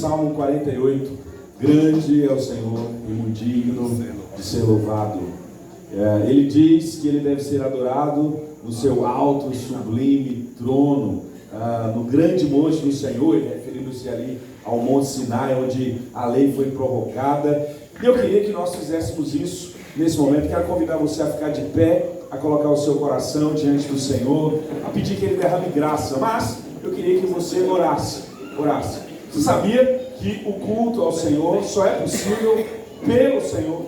Salmo 48, grande é o Senhor e muito digno de ser louvado. Ele diz que ele deve ser adorado no seu alto e sublime trono, no grande monte do Senhor, referindo-se ali ao Monte Sinai, onde a lei foi prorrogada. E eu queria que nós fizéssemos isso nesse momento. Quero convidar você a ficar de pé, a colocar o seu coração diante do Senhor, a pedir que Ele derrame graça. Mas eu queria que você orasse. Você sabia que o culto ao Senhor só é possível pelo Senhor?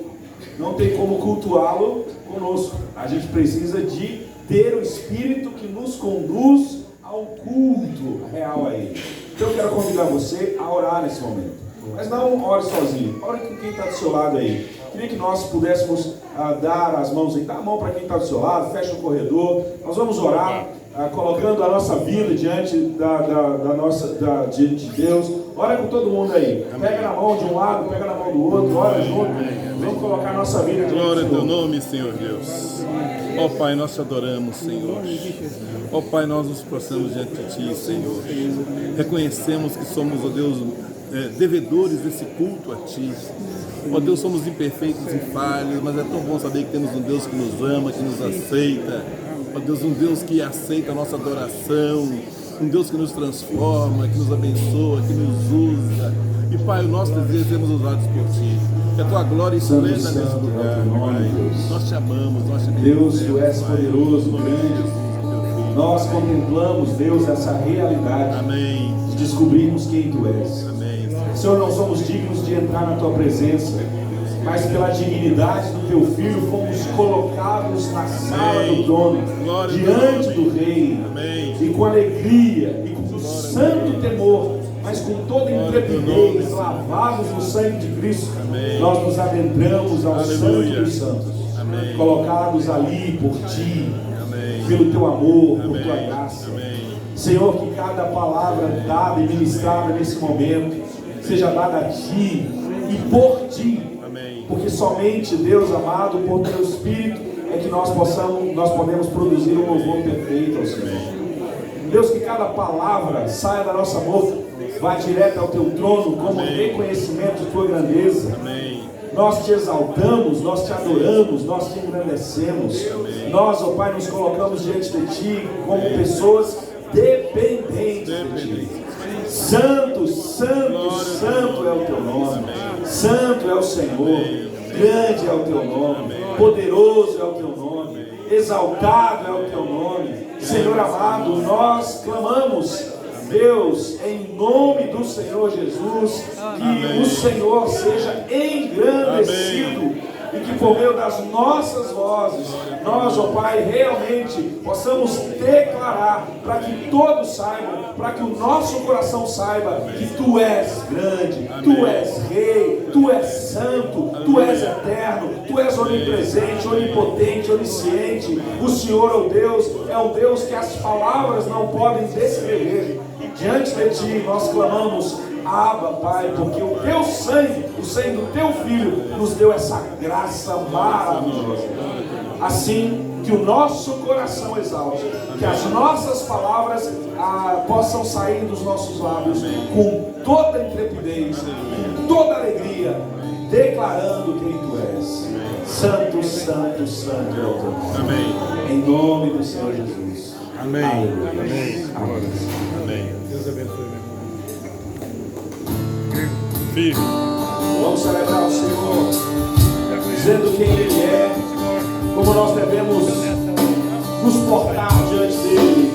Não tem como cultuá-lo conosco. A gente precisa de ter o Espírito que nos conduz ao culto real a Ele. Então eu quero convidar você a orar nesse momento. Mas não ore sozinho, ore com quem está do seu lado aí. Queria que nós pudéssemos dar as mãos aí, dá a mão para quem está do seu lado, fecha o corredor. Nós vamos orar, colocando a nossa vida diante diante de Deus. Ora com todo mundo aí. Pega na mão de um lado, pega na mão do outro, ora junto. Vamos colocar a nossa vida diante de Deus. Glória ao teu nome, Senhor Deus. Ó Pai, nós te adoramos, Senhor. Ó Pai, nós nos prostramos diante de Ti, Senhor. Reconhecemos que somos, ó Deus, devedores desse culto a Ti. Ó Deus, somos imperfeitos e falhos, mas é tão bom saber que temos um Deus que nos ama, que nos aceita. Ó Deus, um Deus que aceita a nossa adoração, um Deus que nos transforma, que nos abençoa, que nos usa. E Pai, o nosso desejo é sermos usados por Ti. Que a Tua glória esplenda nesse lugar, Pai. Nós te amamos, nós te bendizemos. Deus, Tu és poderoso, grande. Nós contemplamos, Deus, essa realidade. Amém. De descobrirmos quem Tu és. Amém. Senhor, não somos dignos de entrar na Tua presença, mas pela dignidade do Teu Filho fomos colocados na sala do trono, diante do Rei. Amém. E com alegria e com santo temor, mas com toda intrepidez, lavados no sangue de Cristo, amém, nós nos adentramos ao aleluia, Santo dos Santos, amém, colocados ali por Ti, amém, pelo Teu amor, amém, por Tua graça. Amém. Senhor, que cada palavra dada e ministrada nesse momento seja dada a Ti e por Ti, amém, porque somente, Deus amado, por Teu Espírito é que nós podemos produzir um louvor perfeito ao Senhor. Deus, que cada palavra saia da nossa boca, vá direto ao Teu trono como reconhecimento de Tua grandeza. Amém. Nós Te exaltamos, nós Te adoramos, nós Te engrandecemos. Amém. Nós, ó Pai, nos colocamos diante de Ti como pessoas dependentes de Ti. Santo, santo, santo é o Teu nome. Santo é o Senhor. Grande é o Teu nome. Poderoso é o Teu nome. Exaltado é o Teu nome. Senhor amado, nós clamamos, Deus, em nome do Senhor Jesus, que o Senhor seja engrandecido e que por meio das nossas vozes, nós, ó Pai, realmente possamos declarar, para que todos saibam, para que o nosso coração saiba que Tu és grande, Tu és Rei, Tu és Santo, Tu és eterno, Tu és onipresente, onipotente, onisciente. O Senhor, ó Deus, é um Deus que as palavras não podem descrever. Diante de Ti nós clamamos, Abba, Pai, porque o Teu sangue, o sangue do Teu Filho, nos deu essa graça maravilhosa. Assim, que o nosso coração exalte, que as nossas palavras possam sair dos nossos lábios com toda intrepidez, com toda alegria, declarando quem Tu és. Santo, santo, santo é o Teu nome. Amém. Em nome do Senhor Jesus. Amém. Aleluia. Amém. Amém. Amém. Deus abençoe, meu irmão. firme. Vamos celebrar o Senhor, dizendo quem Ele é, como nós devemos nos portar diante dEle.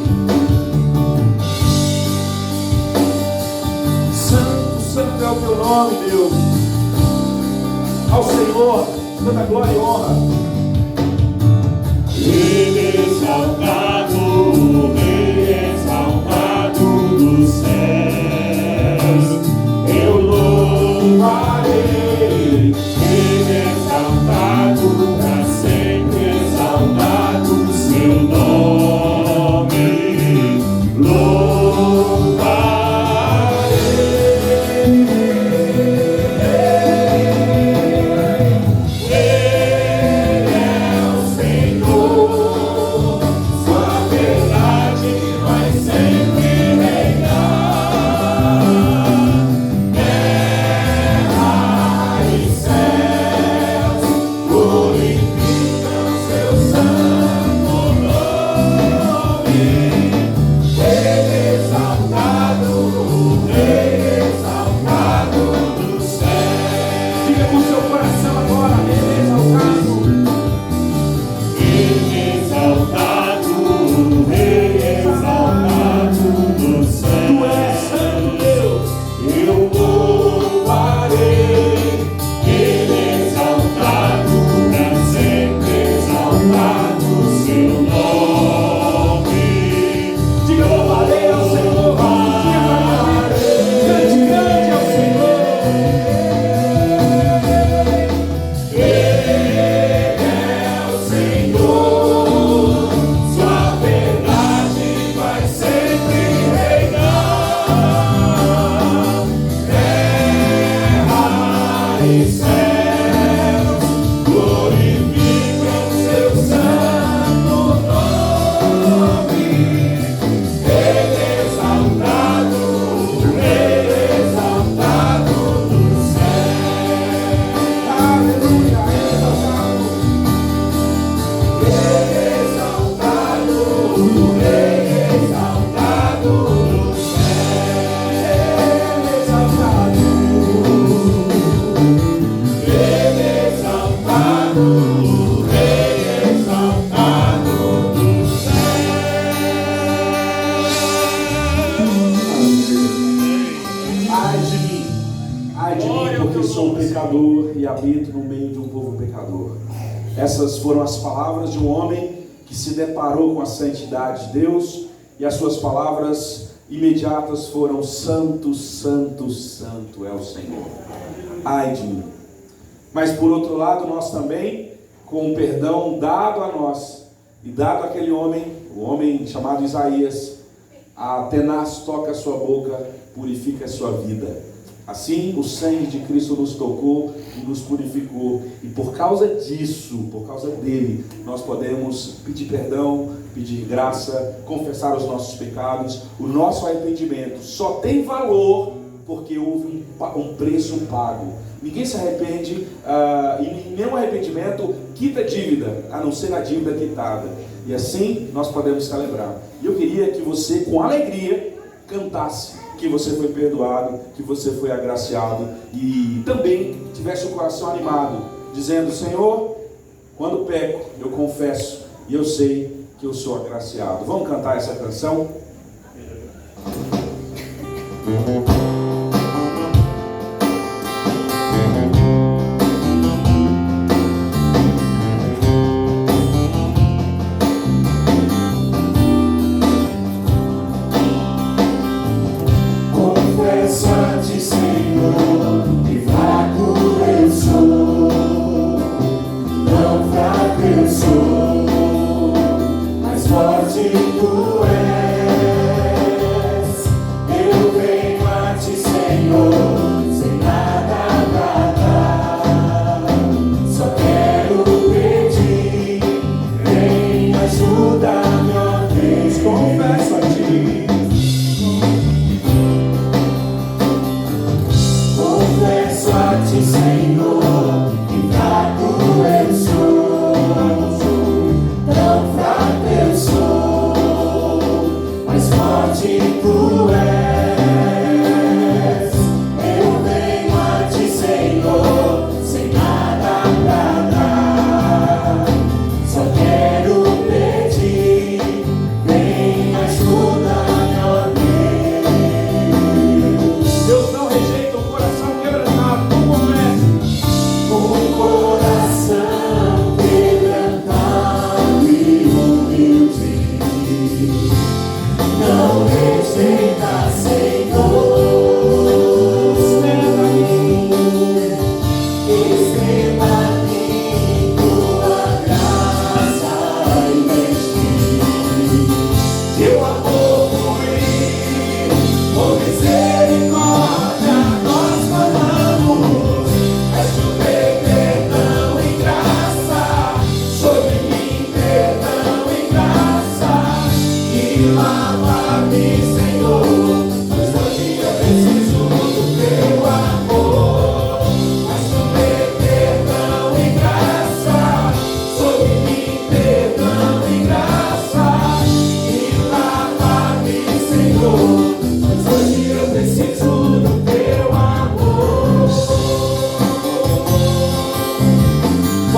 Santo, santo é o teu nome, Deus. Ao Senhor toda glória e honra. Rei exaltado, Rei exaltado dos céus, eu louvarei. Rei exaltado, pra sempre exaltado seu nome, Essas foram as palavras de um homem que se deparou com a santidade de Deus, e as suas palavras imediatas foram: Santo, Santo, Santo é o Senhor. Ai de mim. Mas por outro lado, nós também, com o perdão dado a nós e dado àquele homem, o homem chamado Isaías, a tenaz toca a sua boca, purifica a sua vida. Assim, o sangue de Cristo nos tocou e nos purificou. E por causa disso, por causa dele, nós podemos pedir perdão, pedir graça, confessar os nossos pecados. O nosso arrependimento só tem valor porque houve um preço pago. Ninguém se arrepende e nenhum arrependimento quita dívida, a não ser a dívida quitada. E assim nós podemos celebrar. E eu queria que você, com alegria, cantasse que você foi perdoado, que você foi agraciado, e também tivesse o coração animado, dizendo: Senhor, quando peco, eu confesso, e eu sei que eu sou agraciado. Vamos cantar essa canção? Tão fraco eu sou.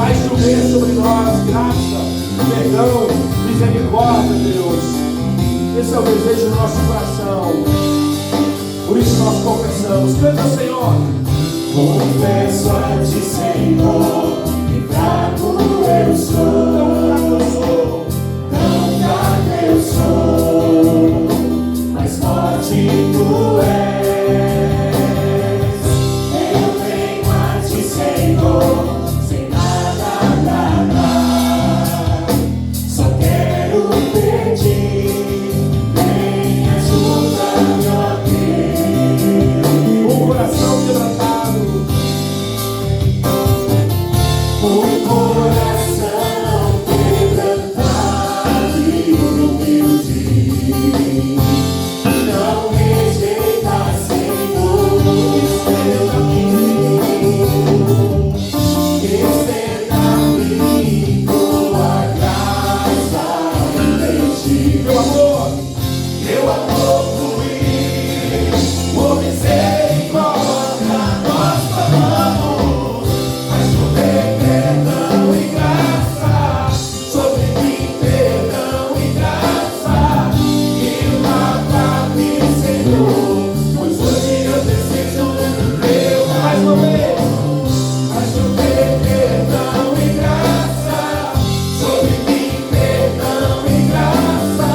Faz chover sobre nós graça, perdão, misericórdia, Deus. Esse é o desejo do nosso coração. Por isso nós confessamos. Canta, Senhor. Confesso a ti, Senhor, que fraco eu sou, tão fraco eu sou, mas forte tu és. Eu venho a ti, Senhor, sem nada pra dar, só quero pedir, vem ajuda-me, ó Deus. O coração quebrantado. O coração quebrantado e humilde, não rejeita, Senhor, estenda-me tua graça em ti. Meu amor fluir, por misericórdia nós clamamos. Faz chover perdão e graça, sobre mim perdão e graça, e lava-me, Senhor, pois hoje eu preciso do teu amor. Faz chover perdão e graça, sobre mim perdão e graça,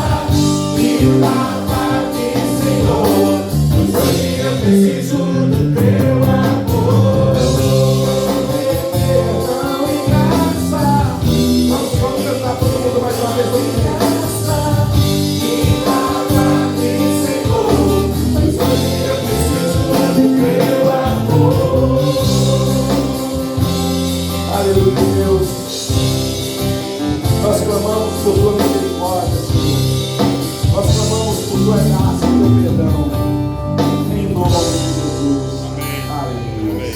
e lava-me, Senhor, pois hoje eu preciso do teu amor. Perdão e graça, Vamos cantar todo mundo mais uma vez. graça, e lava-me, Senhor, pois hoje eu preciso do teu amor. Aleluia, Deus. Nós clamamos por tua misericórdia, Senhor. Nós clamamos por tua graça e teu perdão. Em nome de Jesus. Aleluia.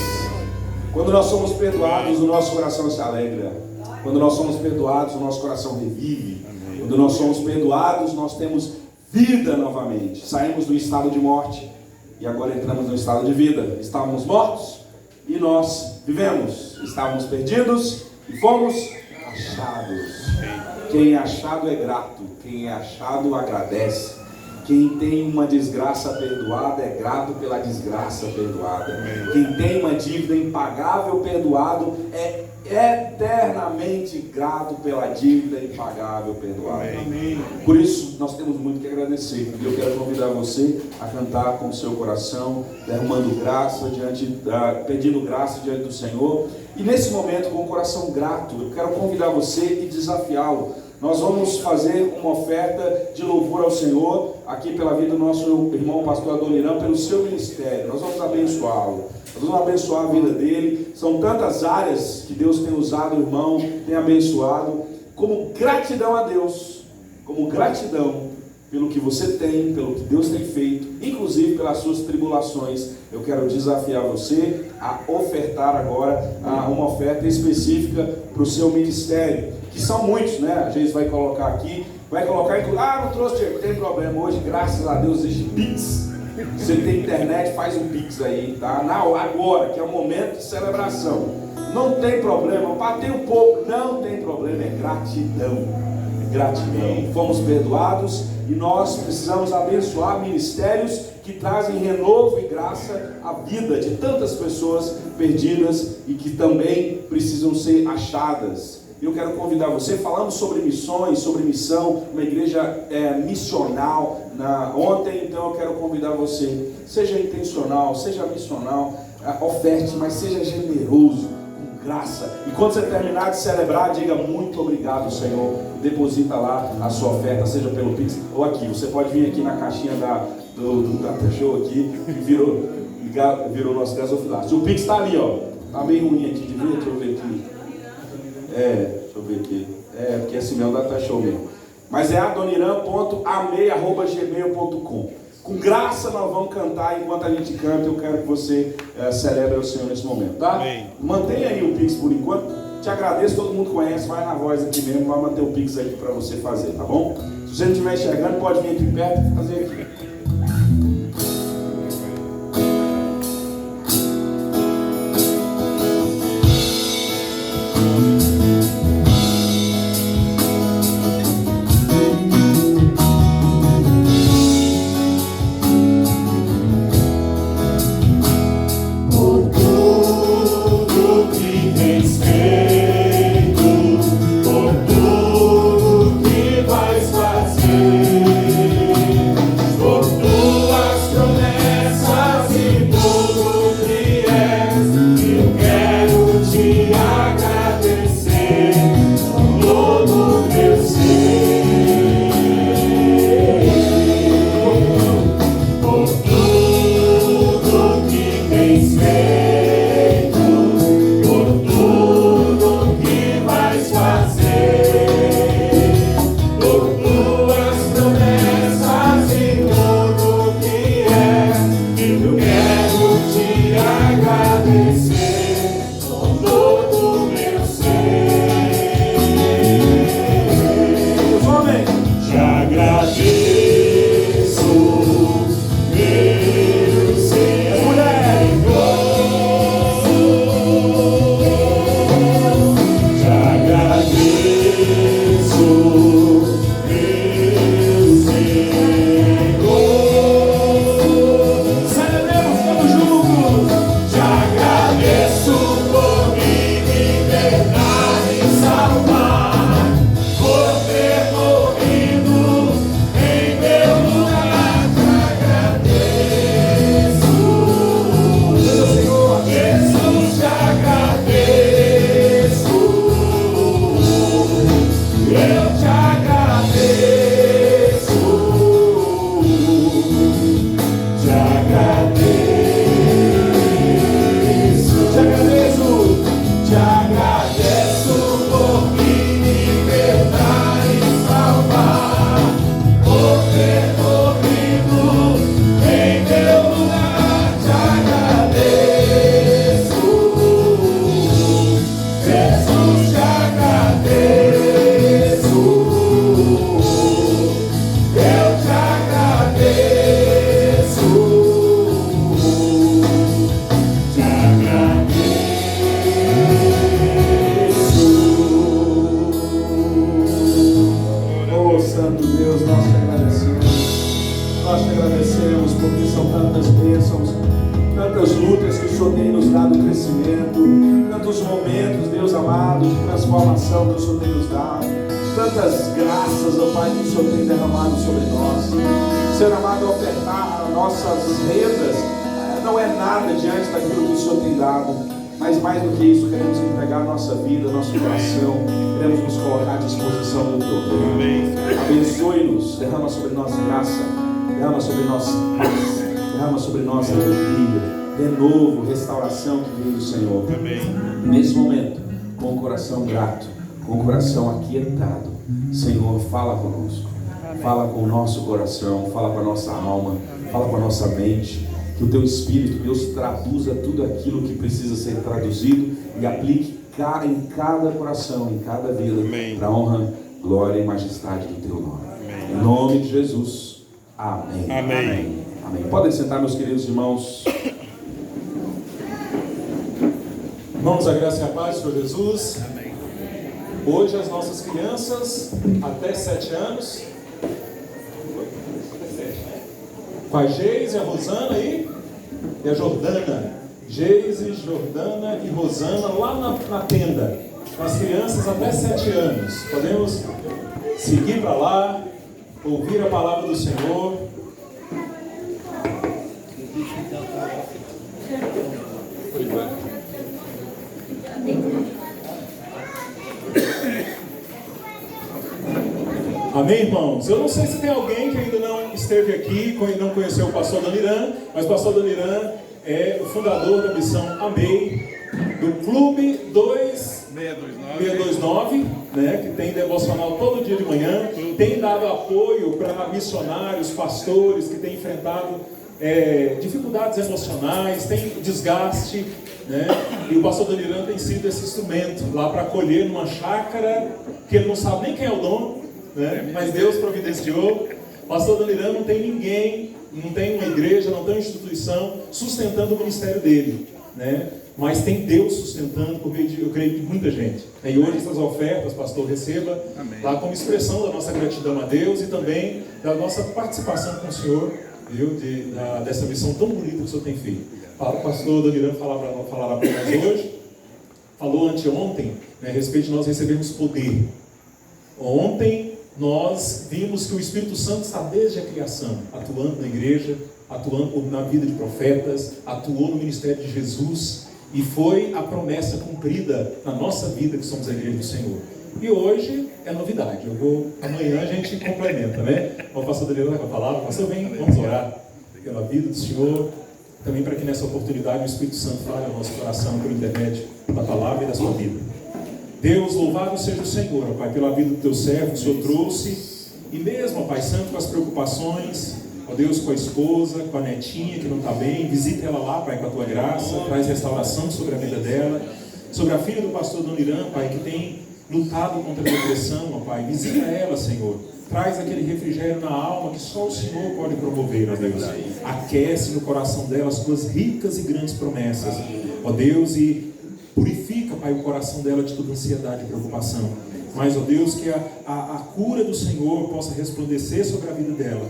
Quando nós somos perdoados, o nosso coração se alegra. Quando nós somos perdoados, o nosso coração revive. Quando nós somos perdoados, nós temos vida novamente. Saímos do estado de morte e agora entramos no estado de vida. Estávamos mortos e nós vivemos. Estávamos perdidos e fomos achados. Quem é achado é grato. Quem é achado agradece. Quem tem uma desgraça perdoada é grato pela desgraça perdoada. Quem tem uma dívida impagável perdoado é eternamente grato pela dívida impagável perdoada. Por isso nós temos muito que agradecer. E eu quero convidar você a cantar com o seu coração, derramando graça pedindo graça diante do Senhor. E nesse momento, com o coração grato, eu quero convidar você e desafiá-lo. Nós vamos fazer uma oferta de louvor ao Senhor, aqui pela vida do nosso irmão pastor Adoniran, pelo seu ministério. Nós vamos abençoá-lo, nós vamos abençoar a vida dele. São tantas áreas que Deus tem usado o irmão, tem abençoado, como gratidão a Deus, como gratidão pelo que você tem, pelo que Deus tem feito, inclusive pelas suas tribulações. Eu quero desafiar você a ofertar agora uma oferta específica para o seu ministério, que são muitos, né? A gente vai colocar aqui, não trouxe dinheiro, não tem problema. Hoje, graças a Deus, existe Pix. Você tem internet, faz um Pix aí, tá? Agora, que é o momento de celebração. Não tem problema, bateu um pouco, não tem problema, é gratidão. Gratidão. Fomos perdoados e nós precisamos abençoar ministérios que trazem renovo e graça à vida de tantas pessoas perdidas e que também precisam ser achadas. Eu quero convidar você, falamos sobre missões, sobre missão, uma igreja missional ontem, então eu quero convidar você, seja intencional, seja missional, oferte, mas seja generoso, com graça. E quando você terminar de celebrar, diga muito obrigado, Senhor, e deposita lá a sua oferta, seja pelo Pix ou aqui. Você pode vir aqui na caixinha do Data Show aqui, e virou nosso gasofilácio. O Pix está ali, ó, tá meio ruim aqui de ver, deixa eu ver aqui. Deixa eu ver aqui. Porque esse meu Data Show mesmo. Mas é adoniran.amei@gmail.com. Com graça nós vamos cantar. Enquanto a gente canta, eu quero que você celebre o Senhor nesse momento, tá? Amém. Mantenha aí o Pix por enquanto. Te agradeço, todo mundo conhece. Vai na voz aqui mesmo, vai manter o Pix aqui para você fazer, tá bom? Se você não estiver enxergando, pode vir aqui perto e fazer aqui. transformação que o Senhor tem nos dado, tantas graças, ó Pai, que o Senhor tem derramado sobre nós. Senhor amado, ofertar nossas rendas não é nada diante daquilo que o Senhor tem dado, mas mais do que isso, queremos entregar a nossa vida, nosso coração, queremos nos colocar à disposição do Teu reino. Abençoe-nos, derrama sobre nós graça, derrama sobre nós paz, derrama sobre nós alegria, renovo, restauração que vem do Senhor. Nesse momento, com o coração grato, com o coração aquietado, Senhor, fala conosco, fala com o nosso coração, fala com a nossa alma, fala com a nossa mente. Que o Teu Espírito, Deus, traduza tudo aquilo que precisa ser traduzido e aplique em cada coração, em cada vida, para a honra, glória e majestade do Teu nome. Amém. Em nome de Jesus. Amém. Amém. Amém. Amém. Podem sentar, meus queridos irmãos. Irmãos, a graça e a paz, Senhor Jesus. Amém. Hoje as nossas crianças, até 7 anos, com a Geise, a Rosana e a Jordana. Geise, Jordana e Rosana lá na tenda. Com as crianças até 7 anos. Podemos seguir para lá, ouvir a palavra do Senhor. Amém, irmãos? Eu não sei se tem alguém que ainda não esteve aqui, não conheceu o pastor Doniran, mas o pastor Doniran é o fundador da missão Amei, do Clube 629, né, que tem devocional todo dia de manhã, tem dado apoio para missionários, pastores que têm enfrentado dificuldades emocionais, tem desgaste, né? E o pastor Doniran tem sido esse instrumento lá para acolher numa chácara que ele não sabe nem quem é o dono, né? Mas Deus providenciou. O pastor Doniran não tem ninguém, não tem uma igreja, não tem uma instituição sustentando o ministério dele, né? Mas tem Deus sustentando por meio de, eu creio, de muita gente. E hoje essas ofertas, pastor, receba lá como expressão da nossa gratidão a Deus e também da nossa participação com o Senhor, viu? Dessa missão tão bonita que o Senhor tem feito. O pastor Doniran falará para nós hoje, falou anteontem, né, a respeito de nós recebermos poder. Ontem nós vimos que o Espírito Santo está desde a criação, atuando na igreja, atuando na vida de profetas, atuou no ministério de Jesus, e foi a promessa cumprida na nossa vida, que somos a igreja do Senhor. E hoje é novidade. Amanhã a gente complementa, né? O pastor Doniran vai falar, o pastor vem, vamos orar pela vida do Senhor, também para que nessa oportunidade o Espírito Santo fale ao nosso coração por intermédio da palavra e da sua vida. Deus, louvado seja o Senhor, ó Pai, pela vida do Teu servo, o Senhor trouxe, e mesmo, ó Pai Santo, com as preocupações, ó Deus, com a esposa, com a netinha que não está bem, visita ela lá, Pai, com a Tua graça, traz restauração sobre a vida dela, sobre a filha do pastor Doniran, Pai, que tem lutado contra a depressão, ó Pai, visita ela, Senhor, traz aquele refrigério na alma que só o Senhor pode promover, ó Deus, aquece no coração dela as Tuas ricas e grandes promessas, ó Deus, e purifica, Pai, o coração dela de toda ansiedade e preocupação. Mas, ó Deus, que a cura do Senhor possa resplandecer sobre a vida dela.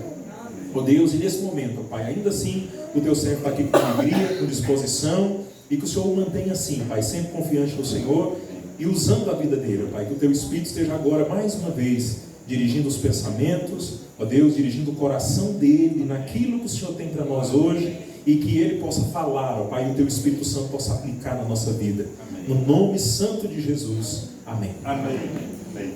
Ó Deus, e nesse momento, ó Pai, ainda assim, o Teu servo está aqui com alegria, com disposição, e que o Senhor o mantenha assim, Pai, sempre confiante no Senhor e usando a vida dele, ó Pai. Que o Teu Espírito esteja agora, mais uma vez, dirigindo os pensamentos, ó Deus, dirigindo o coração dele naquilo que o Senhor tem para nós hoje, e que ele possa falar, ó Pai, e o Teu Espírito Santo possa aplicar na nossa vida. No nome santo de Jesus. Amém. Amém. Amém.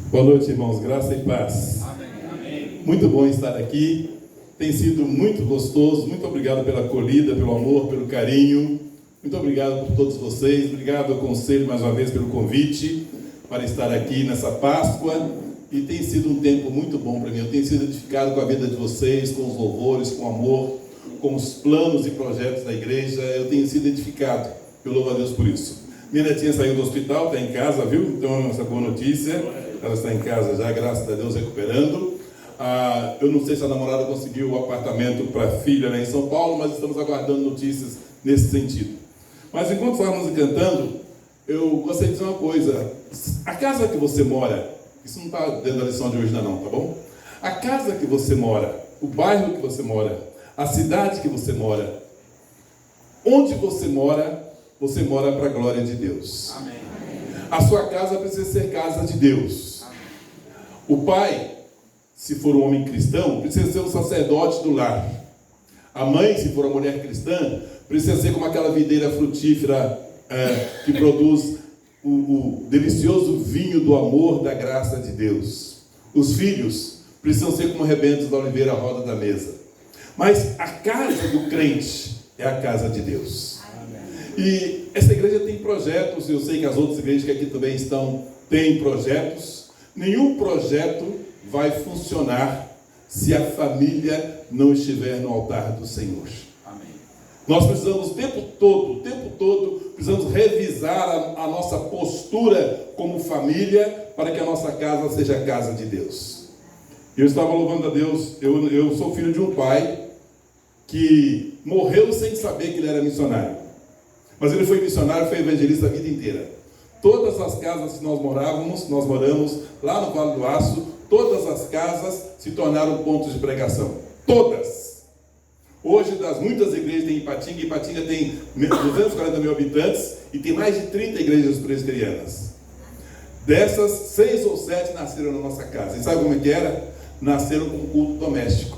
Boa noite, irmãos. Graça e paz. Amém. Muito bom estar aqui. Tem sido muito gostoso. Muito obrigado pela acolhida, pelo amor, pelo carinho. Muito obrigado por todos vocês. Obrigado ao conselho mais uma vez pelo convite para estar aqui nessa Páscoa. E tem sido um tempo muito bom para mim. Eu tenho sido edificado com a vida de vocês, com os louvores, com o amor, com os planos e projetos da igreja. Eu tenho sido edificado. Eu louvo a Deus por isso. Minha netinha saiu do hospital, está em casa, viu? Então, essa boa notícia. Ela está em casa já, graças a Deus, recuperando. Eu não sei se a namorada conseguiu o apartamento para a filha lá em São Paulo, mas estamos aguardando notícias nesse sentido. Mas enquanto estávamos cantando, eu gostaria de dizer uma coisa. A casa que você mora, isso não está dentro da lição de hoje não, tá bom? A casa que você mora, o bairro que você mora, a cidade que você mora, onde você mora para a glória de Deus. Amém. A sua casa precisa ser casa de Deus. O pai, se for um homem cristão, precisa ser um sacerdote do lar. A mãe, se for uma mulher cristã, precisa ser como aquela videira frutífera que produz o delicioso vinho do amor, da graça de Deus. Os filhos precisam ser como rebentos da oliveira à roda da mesa. Mas a casa do crente é a casa de Deus. E essa igreja tem projetos, eu sei que as outras igrejas que aqui também estão, têm projetos. Nenhum projeto vai funcionar se a família não estiver no altar do Senhor. Amém. Nós precisamos o tempo todo, precisamos revisar a nossa postura como família, para que a nossa casa seja a casa de Deus. Eu estava louvando a Deus, eu sou filho de um pai que morreu sem saber que ele era missionário. Mas ele foi missionário, foi evangelista a vida inteira. Todas as casas que nós moramos lá no Vale do Aço, todas as casas se tornaram pontos de pregação. Todas. Hoje, das muitas igrejas tem Ipatinga tem 240 mil habitantes e tem mais de 30 igrejas presbiterianas. Dessas, 6 ou 7 nasceram na nossa casa. E sabe como é que era? Nasceram com culto doméstico.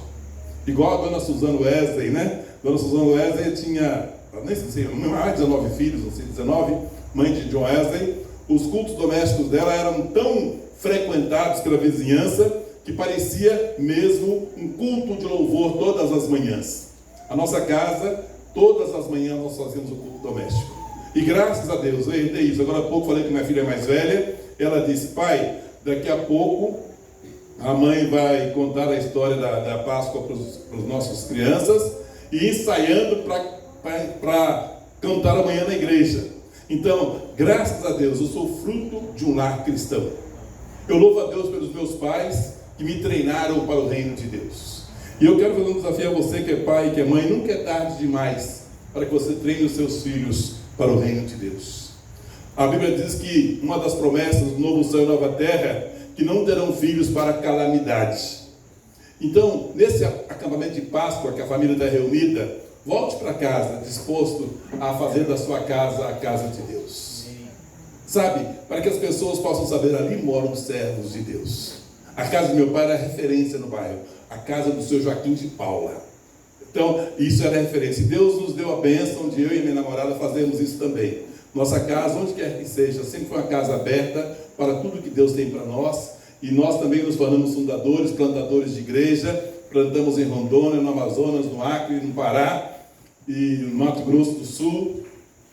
Igual a dona Suzana Wesley, né? Dona Suzana Wesley tinha, nem sei, mais de 19 filhos, não sei, 19, mãe de John Wesley. Os cultos domésticos dela eram tão frequentados pela vizinhança que parecia mesmo um culto de louvor todas as manhãs. A nossa casa, todas as manhãs nós fazíamos o culto doméstico. E graças a Deus, eu herdei isso. Agora há pouco falei que minha filha é mais velha. Ela disse: pai, daqui a pouco a mãe vai contar a história da Páscoa para os nossos crianças e ensaiando para cantar amanhã na igreja. Então, graças a Deus, eu sou fruto de um lar cristão. Eu louvo a Deus pelos meus pais que me treinaram para o reino de Deus. E eu quero fazer um desafio a você que é pai e que é mãe: nunca é tarde demais para que você treine os seus filhos para o reino de Deus. A Bíblia diz que uma das promessas do novo céu e nova terra, que não terão filhos para calamidade. Então, nesse acampamento de Páscoa que a família está reunida, volte para casa disposto a fazer da sua casa a casa de Deus. Sabe, para que as pessoas possam saber: ali moram os servos de Deus. A casa do meu pai era referência no bairro, a casa do seu Joaquim de Paula. Então, isso era referência. E Deus nos deu a bênção de eu e minha namorada fazermos isso também. Nossa casa, onde quer que seja, sempre foi uma casa aberta para tudo que Deus tem para nós. E nós também nos tornamos fundadores, plantadores de igreja. Plantamos em Rondônia, no Amazonas, no Acre, no Pará, e no Mato Grosso do Sul,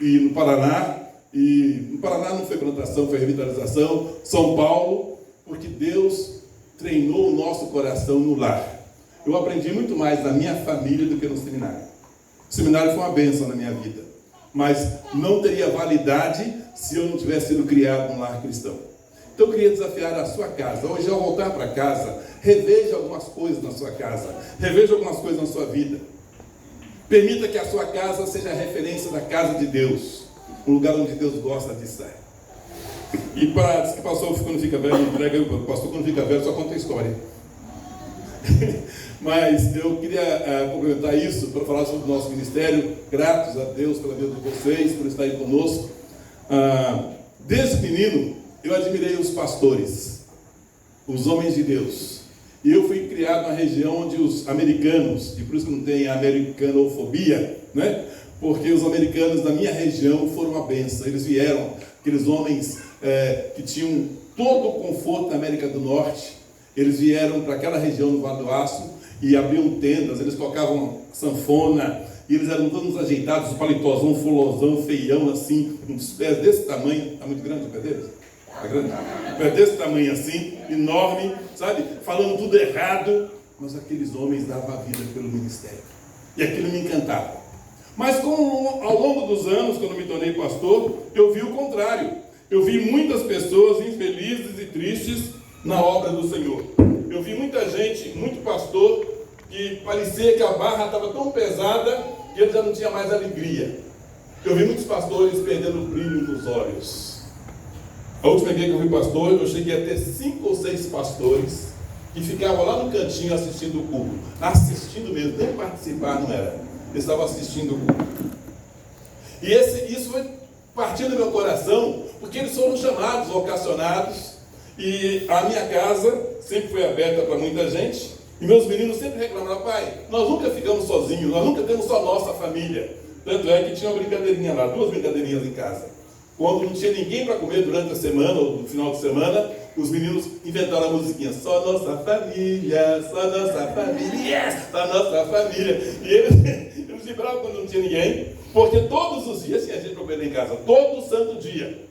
e no Paraná. E no Paraná não foi plantação, foi revitalização. São Paulo, porque Deus treinou o nosso coração no lar. Eu aprendi muito mais na minha família do que no seminário. O seminário foi uma bênção na minha vida, mas não teria validade se eu não tivesse sido criado num lar cristão. Então eu queria desafiar a sua casa. Hoje, ao voltar para casa, reveja algumas coisas na sua casa, reveja algumas coisas na sua vida. Permita que a sua casa seja a referência da casa de Deus, um lugar onde Deus gosta de estar. E para dizer que o pastor, quando fica velho, entrega o pastor, quando fica velho, só conta a história. Mas eu queria complementar isso para falar sobre o nosso ministério. Gratos a Deus pela vida de vocês, por estarem conosco. Desde menino, eu admirei os pastores, os homens de Deus. E eu fui criado na região onde os americanos, e por isso que não tem a americanofobia, né? Porque os americanos da minha região foram uma bênção. Eles vieram, aqueles homens que tinham todo o conforto na América do Norte. Eles vieram para aquela região do Vale do Aço e abriam tendas, eles tocavam sanfona, e eles eram todos ajeitados, paletozão, fulosão, feião, assim, uns pés desse tamanho. Está muito grande o pé deles? Está grande? Um pé desse tamanho assim, enorme, sabe? Falando tudo errado, mas aqueles homens davam a vida pelo ministério. E aquilo me encantava. Mas ao longo dos anos, quando me tornei pastor, eu vi o contrário. Eu vi muitas pessoas infelizes e tristes na obra do Senhor. Eu vi muita gente, muito pastor, que parecia que a barra estava tão pesada que ele já não tinha mais alegria. Eu vi muitos pastores perdendo o brilho nos olhos. A última vez que eu fui pastor, eu cheguei a ter 5 ou 6 pastores que ficavam lá no cantinho assistindo o culto. Assistindo mesmo, nem participar não era. Eles estavam assistindo o culto. E isso foi partiu do meu coração, porque eles foram chamados, vocacionados, e a minha casa sempre foi aberta para muita gente, e meus meninos sempre reclamaram: pai, nós nunca ficamos sozinhos, nós nunca temos só nossa família. Tanto é que tinha uma brincadeirinha lá, 2 brincadeirinhas em casa. Quando não tinha ninguém para comer durante a semana, ou no final de semana, os meninos inventaram a musiquinha: só nossa família, yes, só nossa família. E eles vibravam quando não tinha ninguém, porque todos os dias tinha gente para comer em casa, todo santo dia.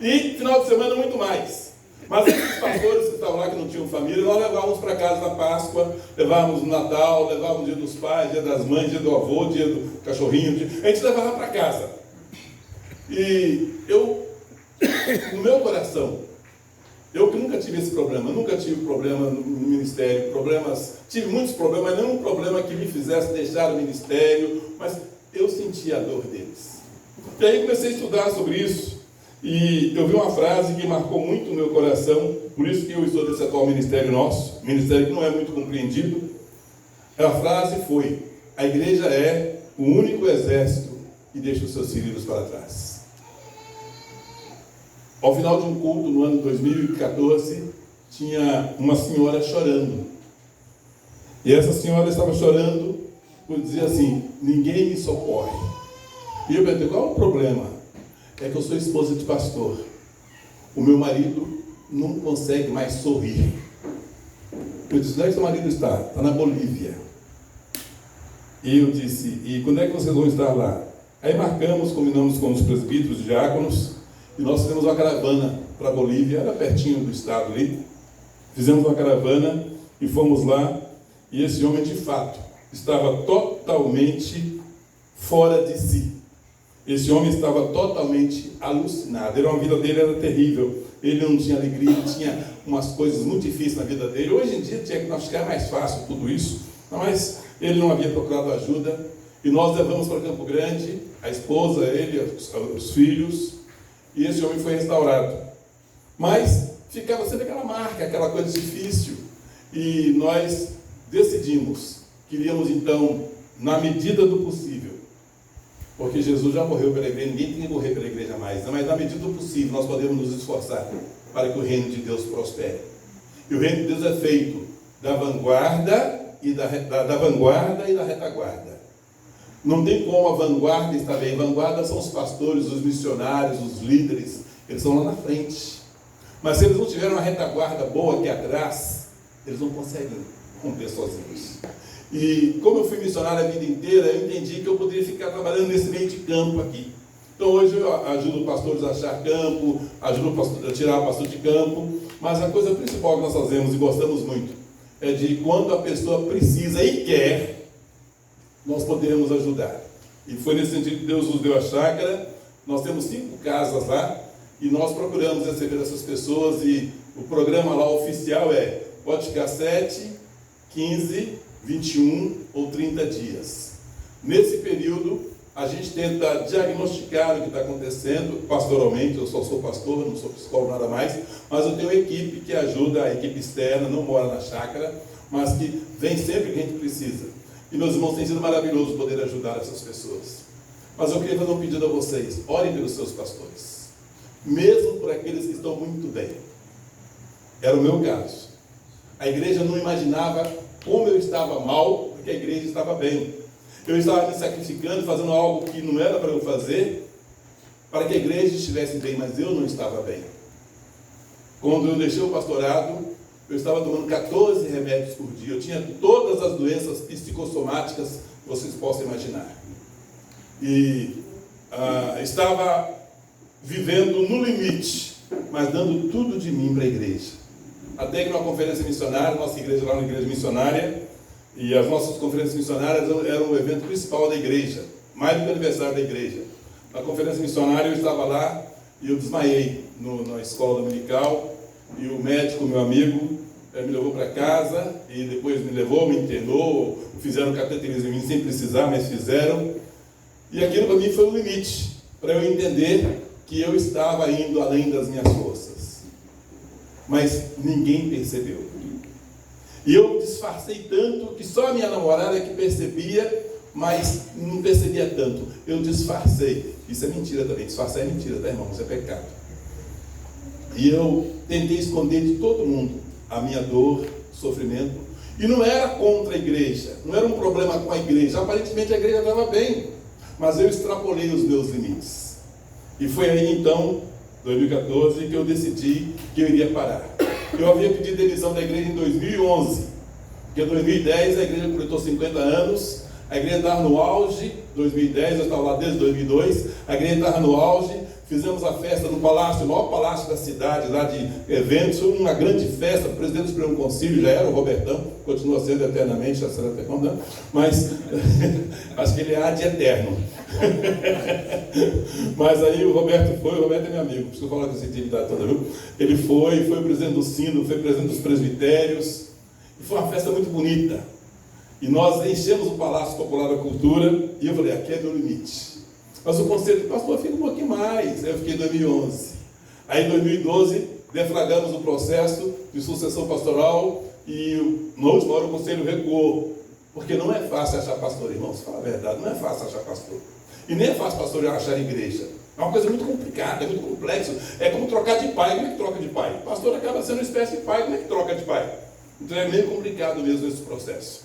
E final de semana muito mais. Mas esses pastores que estavam lá, que não tinham família, nós levávamos para casa na Páscoa, levávamos no Natal, levávamos no dia dos pais, dia das mães, dia do avô, dia do cachorrinho, a gente levava para casa. E eu, no meu coração, eu que nunca tive esse problema, nunca tive problema no ministério, tive muitos problemas, mas nenhum problema que me fizesse deixar o ministério, mas eu sentia a dor deles. E aí comecei a estudar sobre isso, e eu vi uma frase que marcou muito o meu coração, por isso que eu estou nesse atual ministério nosso, ministério que não é muito compreendido. A frase foi: a igreja é o único exército que deixa os seus filhos para trás. Ao final de um culto, no ano 2014, tinha uma senhora chorando. E essa senhora estava chorando por dizer assim: ninguém me socorre. E eu perguntei: qual é o problema? É que eu sou esposa de pastor. O meu marido não consegue mais sorrir. Eu disse: onde é que seu marido está? Está na Bolívia. E eu disse: e quando é que vocês vão estar lá? Aí marcamos, combinamos com os presbíteros e diáconos, e nós fizemos uma caravana para a Bolívia, era pertinho do estado ali. Fizemos uma caravana e fomos lá, e esse homem de fato estava totalmente fora de si. Esse homem estava totalmente alucinado. A vida dele era terrível. Ele não tinha alegria, tinha umas coisas muito difíceis na vida dele. Hoje em dia diagnosticar é mais fácil tudo isso, mas ele não havia procurado ajuda. E nós levamos para Campo Grande a esposa, ele, os filhos, e esse homem foi restaurado. Mas ficava sempre aquela marca, aquela coisa difícil. E nós decidimos, queríamos então, na medida do possível, porque Jesus já morreu pela igreja, ninguém tem que morrer pela igreja mais, mas na medida do possível nós podemos nos esforçar para que o reino de Deus prospere. E o reino de Deus é feito da vanguarda e da retaguarda. Não tem como a vanguarda estar bem. Vanguarda são os pastores, os missionários, os líderes, eles estão lá na frente. Mas se eles não tiverem uma retaguarda boa aqui atrás, eles não conseguem romper sozinhos. E como eu fui missionário a vida inteira, eu entendi que eu poderia ficar trabalhando nesse meio de campo aqui. Então hoje eu ajudo pastores a achar campo, ajudo a tirar o pastor de campo, mas a coisa principal que nós fazemos e gostamos muito é de quando a pessoa precisa e quer, nós podemos ajudar. E foi nesse sentido que Deus nos deu a chácara. Nós temos 5 casas lá e nós procuramos receber essas pessoas, e o programa lá oficial é pode ficar 7, 15, 21 ou 30 dias. Nesse período, a gente tenta diagnosticar o que está acontecendo pastoralmente. Eu só sou pastor, não sou psicólogo, nada mais, mas eu tenho uma equipe que ajuda, a equipe externa, não mora na chácara, mas que vem sempre que a gente precisa. E meus irmãos, tem sido maravilhoso poder ajudar essas pessoas. Mas eu queria fazer um pedido a vocês: orem pelos seus pastores, mesmo por aqueles que estão muito bem. Era o meu caso. A igreja não imaginava como eu estava mal, porque a igreja estava bem. Eu estava me sacrificando, fazendo algo que não era para eu fazer, para que a igreja estivesse bem, mas eu não estava bem. Quando eu deixei o pastorado, eu estava tomando 14 remédios por dia. Eu tinha todas as doenças psicossomáticas que vocês possam imaginar. E estava vivendo no limite, mas dando tudo de mim para a igreja. Até que numa conferência missionária, nossa igreja lá é uma igreja missionária, e as nossas conferências missionárias eram o evento principal da igreja, mais do que o aniversário da igreja. Na conferência missionária eu estava lá e eu desmaiei na escola dominical, e o médico, meu amigo, me levou para casa, e depois me levou, me internou, fizeram cateterismo em mim sem precisar, mas fizeram. E aquilo para mim foi um limite, para eu entender que eu estava indo além das minhas forças. Mas ninguém percebeu. E eu disfarcei tanto que só a minha namorada que percebia mas não percebia tanto. Eu disfarcei. Isso é mentira também. Disfarçar é mentira, tá, irmão? Isso é pecado. E eu tentei esconder de todo mundo a minha dor, sofrimento. E não era contra a igreja, não era um problema com a igreja. Aparentemente a igreja estava bem, mas eu extrapolei os meus limites. E foi aí então, 2014, que eu decidi que eu iria parar. Eu havia pedido demissão da igreja em 2011, porque em 2010 a igreja completou 50 anos, a igreja estava no auge, 2010, eu estava lá desde 2002, a igreja estava no auge, fizemos a festa no palácio, o maior palácio da cidade, lá de eventos, foi uma grande festa, o presidente do Supremo Conselho já era o Robertão, continua sendo eternamente, já será até quando, mas acho que ele é ad eterno. Mas aí o Roberto é meu amigo, preciso falar com essa intimidade toda, viu? Ele foi presidente do Sínodo, foi presidente dos presbitérios, e foi uma festa muito bonita. E nós enchemos o Palácio Popular da Cultura, e eu falei, aqui é meu limite. Mas o conselho disse, pastor, fica um pouquinho mais. Aí eu fiquei em 2011. Aí em 2012, deflagramos o processo de sucessão pastoral, e na última hora o conselho recuou. Porque não é fácil achar pastor, irmãos, fala a verdade, não é fácil achar pastor. E nem é fácil pastor achar igreja. É uma coisa muito complicada, é muito complexo. É como trocar de pai. Como é que troca de pai? O pastor acaba sendo uma espécie de pai. Como é que troca de pai? Então é meio complicado mesmo esse processo.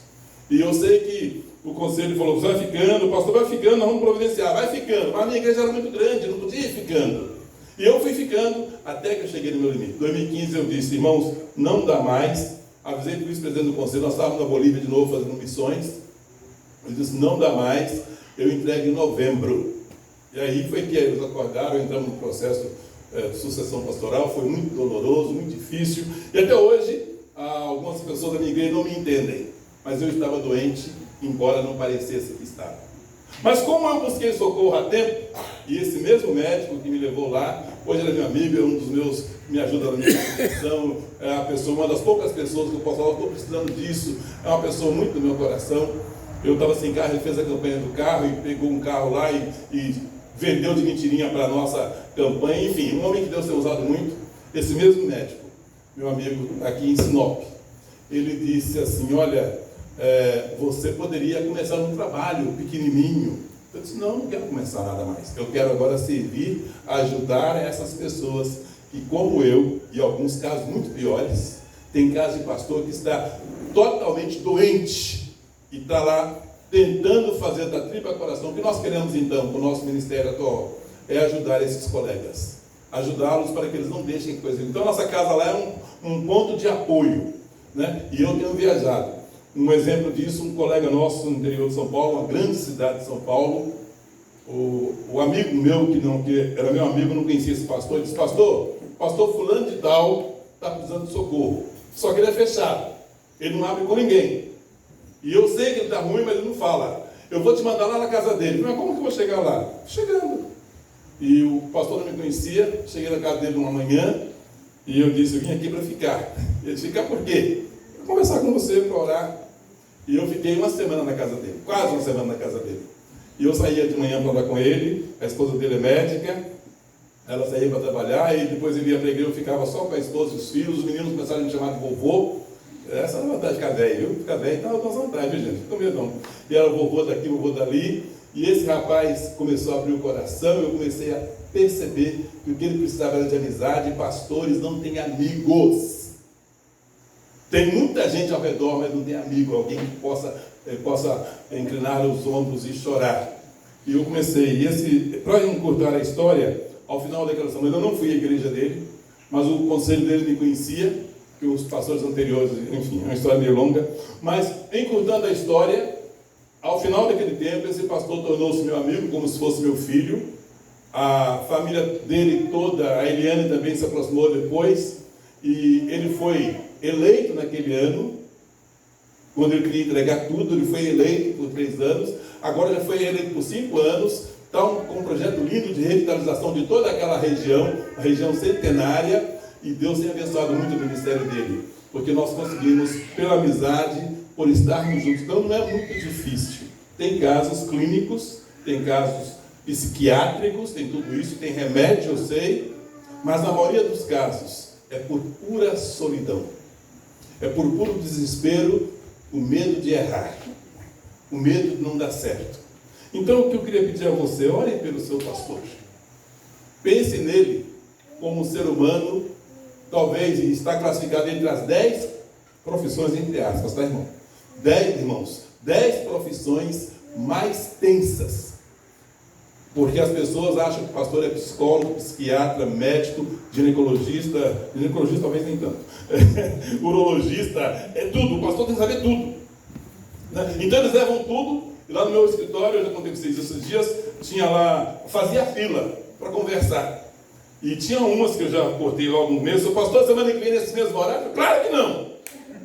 E eu sei que o conselho falou, você vai ficando, o pastor vai ficando, nós vamos providenciar, vai ficando. Mas a minha igreja era muito grande, não podia ir ficando. E eu fui ficando até que eu cheguei no meu limite. Em 2015 eu disse, irmãos, não dá mais. Avisei para o vice-presidente do conselho, nós estávamos na Bolívia de novo fazendo missões. Ele disse, não dá mais, eu entrego em novembro. E aí foi que eles acordaram, entramos no processo de sucessão pastoral, foi muito doloroso, muito difícil. E até hoje, algumas pessoas da minha igreja não me entendem. Mas eu estava doente, embora não parecesse que estava. Mas como eu busquei socorro a tempo, e esse mesmo médico que me levou lá, hoje ele é meu amigo, é um dos meus, me ajuda na minha profissão, é a pessoa, uma das poucas pessoas que eu posso falar, estou precisando disso, é uma pessoa muito do meu coração. Eu estava sem carro, ele fez a campanha do carro e pegou um carro lá e vendeu de mentirinha para a nossa campanha. Enfim, um homem que Deus tem usado muito. Esse mesmo médico, meu amigo aqui em Sinop, ele disse assim, olha, você poderia começar um trabalho pequenininho. Eu disse, não quero começar nada mais. Eu quero agora servir, ajudar essas pessoas que, como eu, e alguns casos muito piores, tem caso de pastor que está totalmente doente e está lá tentando fazer da tripa coração. O que nós queremos então, com o nosso ministério atual, é ajudar esses colegas, ajudá-los para que eles não deixem coisa. Então nossa casa lá é um ponto de apoio, né? E eu tenho viajado. Um exemplo disso, um colega nosso no interior de São Paulo, uma grande cidade de São Paulo, o amigo meu, que era meu amigo, não conhecia esse pastor, ele disse, pastor fulano de tal está precisando de socorro, só que ele é fechado, ele não abre com ninguém, e eu sei que ele está ruim, mas ele não fala, eu vou te mandar lá na casa dele. Mas como que eu vou chegar lá? Chegando. E o pastor não me conhecia, cheguei na casa dele uma manhã, e eu disse, eu vim aqui para ficar. Ele disse, ficar por quê? Para conversar com você, para orar. E eu fiquei uma semana na casa dele, quase uma semana na casa dele. E eu saía de manhã para falar com ele, a esposa dele é médica, ela saía para trabalhar, e depois ele ia para a igreja, eu ficava só com a esposa e os filhos, os meninos começaram a me chamar de vovô. Essa é a vantagem de ficar velho, viu? Ficar velho então é uma vantagem, viu, gente? Fica medo não. E era vovô daqui, vovô dali, e esse rapaz começou a abrir o coração, eu comecei a perceber que o que ele precisava era de amizade. Pastores não têm amigos. Tem muita gente ao redor, mas não tem amigo, alguém que possa inclinar os ombros e chorar. E eu comecei, para encurtar a história, ao final da declaração, eu não fui à igreja dele, mas o conselho dele me conhecia, que os pastores anteriores, enfim, é uma história meio longa, mas encurtando a história, ao final daquele tempo, esse pastor tornou-se meu amigo, como se fosse meu filho. A família dele toda, a Eliane também se aproximou depois, e ele foi eleito naquele ano, quando ele queria entregar tudo, ele foi eleito por 3 anos, agora já foi eleito por 5 anos, está com um projeto lindo de revitalização de toda aquela região, a região centenária, e Deus tem abençoado muito o ministério dele, porque nós conseguimos, pela amizade, por estarmos juntos. Então não é muito difícil. Tem casos clínicos, tem casos psiquiátricos, tem tudo isso, tem remédio, eu sei, mas na maioria dos casos é por pura solidão, é por puro desespero, o medo de errar. o medo de não dar certo. Então, o que eu queria pedir a você, ore pelo seu pastor. Pense nele como um ser humano, talvez está classificado entre as 10 profissões, entre aspas, tá, irmão? 10 profissões mais tensas. Porque as pessoas acham que o pastor é psicólogo, psiquiatra, médico, ginecologista talvez nem tanto, urologista, é tudo, o pastor tem que saber tudo. Né? Então eles levam tudo, e lá no meu escritório, eu já contei para vocês esses dias, tinha lá, fazia fila para conversar. E tinha umas que eu já cortei logo no começo, o pastor, semana que vem nesse mesmo horário? Claro que não!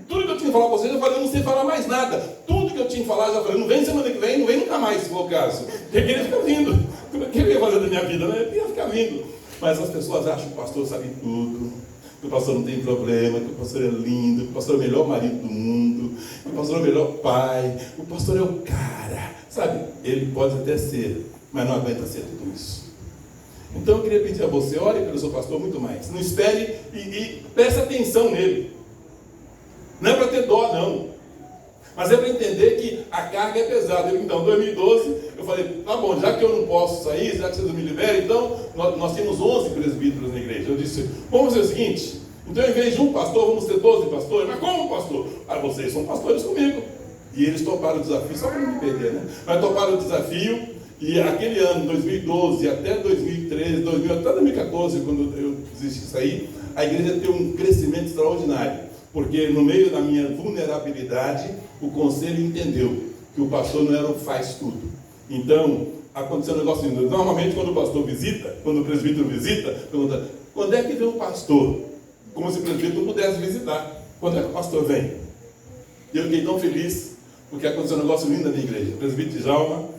Tudo que eu tinha que falar para vocês, eu falei, eu não sei falar mais nada. Tudo que eu tinha que falar, já falei, não vem semana que vem, não vem nunca mais, se for o caso. Eu queria ficar vindo. O que eu ia fazer da minha vida, né? Eu queria ficar vindo. Mas as pessoas acham que o pastor sabe tudo, que o pastor não tem problema, que o pastor é lindo, que o pastor é o melhor marido do mundo, que o pastor é o melhor pai, o pastor é o cara. Sabe, ele pode até ser, mas não aguenta ser tudo isso. Então eu queria pedir a você, ore pelo seu pastor muito mais. Não espere e preste atenção nele. Não é para ter dó, não. Mas é para entender que a carga é pesada. Então, em 2012, eu falei, tá bom, já que eu não posso sair, já que vocês não me liberam, então, nós temos 11 presbíteros na igreja. Eu disse, vamos fazer o seguinte, então, em vez de um pastor, vamos ter 12 pastores. Mas como pastor? Ah, vocês são pastores comigo. E eles toparam o desafio, só para não me perder, né? Mas toparam o desafio, e aquele ano, 2012, até 2013, até 2014, quando eu desisti de sair, a igreja teve um crescimento extraordinário. Porque no meio da minha vulnerabilidade, o conselho entendeu que o pastor não era o faz tudo. Então, aconteceu um negócio lindo. Normalmente, quando o pastor visita, quando o presbítero visita, pergunta, quando é que vem o pastor? Como se o presbítero não pudesse visitar. Quando é que o pastor vem? E eu fiquei tão feliz, porque aconteceu um negócio lindo na minha igreja. O presbítero Djalma,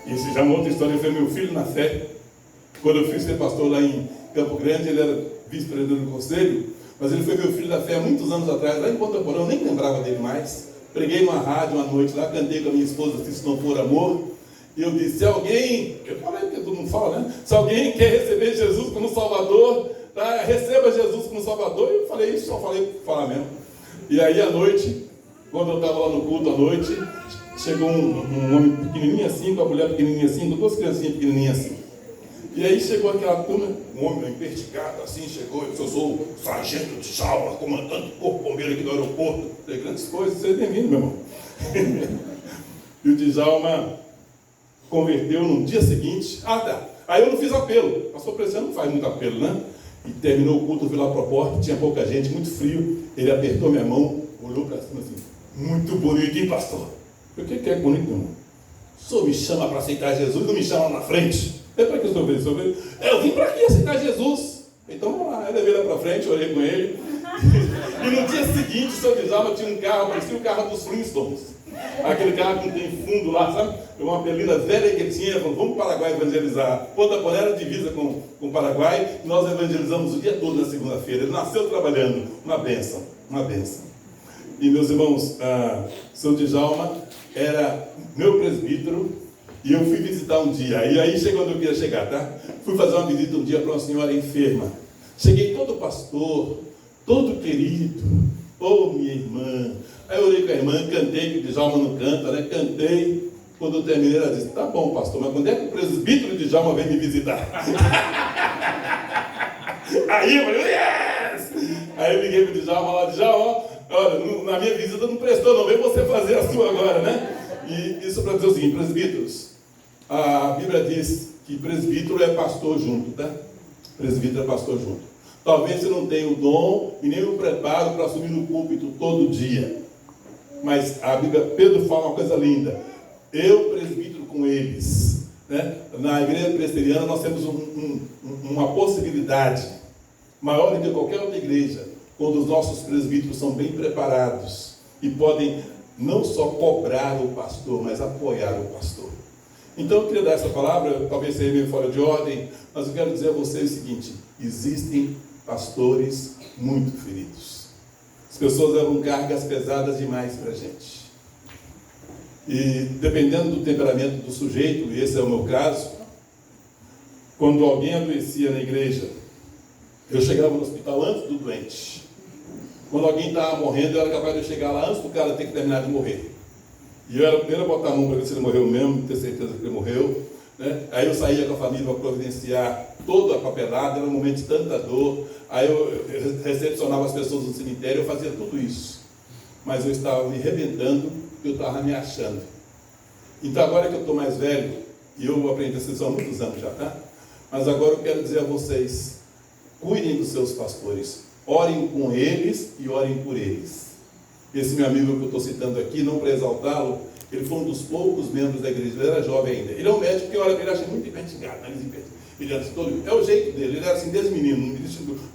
isso já é uma outra história, foi meu filho na fé. Quando eu fui ser pastor lá em Campo Grande, ele era vice-presidente do conselho, mas ele foi meu filho da fé há muitos anos atrás, lá em Ponta Porã, eu nem lembrava dele mais. Preguei numa rádio uma noite lá, cantei com a minha esposa, Se Não For Amor, e eu disse, se alguém, eu falei porque todo mundo fala, né? Se alguém quer receber Jesus como Salvador, tá? Receba Jesus como Salvador. E eu falei isso, só falei para falar mesmo. E aí à noite, quando eu estava lá no culto à noite, chegou um homem pequenininho assim, com a mulher pequenininha assim, com 2 criancinhas pequenininhas assim. E aí chegou aquela turma, um homem emperticado assim, chegou, eu sou o sargento de Djalma, comandante do corpo bombeiro aqui do aeroporto. Falei, grandes coisas, seja bem-vindo, meu irmão. E o Djalma converteu no dia seguinte. Ah, tá. Aí eu não fiz apelo. Pastor Preciano não faz muito apelo, né? E terminou o culto, eu fui lá para a porta, tinha pouca gente, muito frio. Ele apertou minha mão, olhou para cima assim, muito bonito, hein, pastor? Eu falei, o que é bonito, meu irmão? O senhor me chama para aceitar Jesus, não me chama lá na frente. É para que o senhor veio? Eu vim para aqui aceitar Jesus. Então vamos lá. Aí levei lá para frente, orei com ele. E no dia seguinte, o senhor Djalma tinha um carro, parecia o carro dos Flintstones. Aquele carro que não tem fundo lá, sabe? Uma berlina velha que tinha, falou, vamos para o Paraguai evangelizar. Ponta Porã era divisa com o Paraguai, e nós evangelizamos o dia todo na segunda-feira. Ele nasceu trabalhando. Uma bênção, uma bênção. E meus irmãos, o senhor Djalma era meu presbítero. E eu fui visitar um dia, e aí chegou onde eu queria chegar, tá? Fui fazer uma visita um dia para uma senhora enferma. Cheguei todo pastor, todo querido, minha irmã. Aí eu orei com a irmã, cantei, que o Djalma não canta, né? Cantei. Quando eu terminei, ela disse, tá bom, pastor, mas quando é que o presbítero de Djalma vem me visitar? Aí eu falei, yes! Aí eu liguei para o Djalma lá, Djalma, olha, na minha visita não prestou, não, vem você fazer a sua agora, né? E isso para dizer o seguinte, presbíteros, a Bíblia diz que presbítero é pastor junto, tá? Presbítero é pastor junto. Talvez você não tenha o dom e nem o preparo para assumir no púlpito todo dia. Mas a Bíblia, Pedro fala uma coisa linda. Eu presbítero com eles. Né? Na igreja presbiteriana nós temos uma possibilidade maior do que qualquer outra igreja, quando os nossos presbíteros são bem preparados e podem não só cobrar o pastor, mas apoiar o pastor. Então eu queria dar essa palavra, talvez seja meio fora de ordem, mas eu quero dizer a vocês o seguinte, existem pastores muito feridos. As pessoas levam cargas pesadas demais para a gente. E dependendo do temperamento do sujeito, e esse é o meu caso, quando alguém adoecia na igreja, eu chegava no hospital antes do doente. Quando alguém estava morrendo, eu era capaz de chegar lá antes do cara ter que terminar de morrer. E eu era o primeiro a botar a mão para ver se ele morreu mesmo, ter certeza que ele morreu. Né? Aí eu saía com a família para providenciar toda a papelada, era um momento de tanta dor. Aí eu recepcionava as pessoas no cemitério, eu fazia tudo isso. Mas eu estava me arrebentando, eu estava me achando. Então agora que eu estou mais velho, e eu aprendi essa lição há muitos anos já, tá? Mas agora eu quero dizer a vocês, cuidem dos seus pastores, orem com eles e orem por eles. Esse meu amigo que eu estou citando aqui, não para exaltá-lo, ele foi um dos poucos membros da igreja, ele era jovem ainda. Ele é um médico que olha, ele acha muito investigado, nariz investigado. Ele era todo, é o jeito dele, ele era assim desde menino,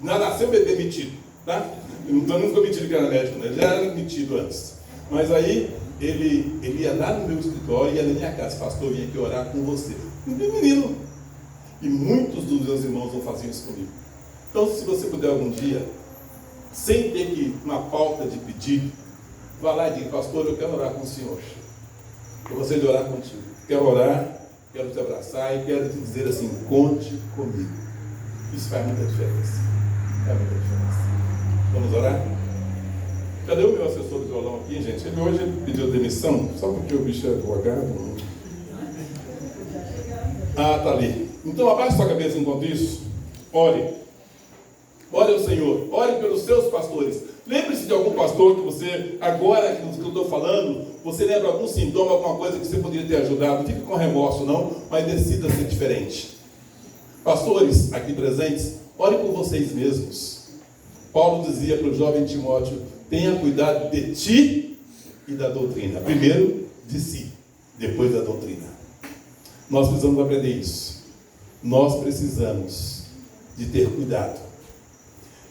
não nasceu bebê metido, tá? Então não ficou metido que era médico, né? Ele já era metido antes. Mas aí, ele ia lá no meu escritório, ia na minha casa, pastor, eu vim aqui orar com você. Um menino. E muitos dos meus irmãos vão fazer isso comigo. Então, se você puder algum dia, sem ter que uma pauta de pedido, vá lá e diga, pastor, eu quero orar com o senhor. Eu gostaria de orar contigo. Quero orar, quero te abraçar e quero te dizer assim, conte comigo. Isso faz muita diferença. Faz muita diferença. Vamos orar? Cadê o meu assessor de violão aqui, gente? Ele hoje pediu demissão, só porque o bicho é advogado. Ah, tá ali. Então abaixe sua cabeça enquanto isso. Ore. Ore ao Senhor. Ore pelos seus pastores. Lembre-se de algum pastor que você, agora que eu estou falando, você lembra algum sintoma, alguma coisa que você poderia ter ajudado. Não fique com remorso não, mas decida ser diferente. Pastores aqui presentes, ore por vocês mesmos. Paulo dizia para o jovem Timóteo, tenha cuidado de ti e da doutrina. Primeiro de si, depois da doutrina. Nós precisamos aprender isso. Nós precisamos de ter cuidado.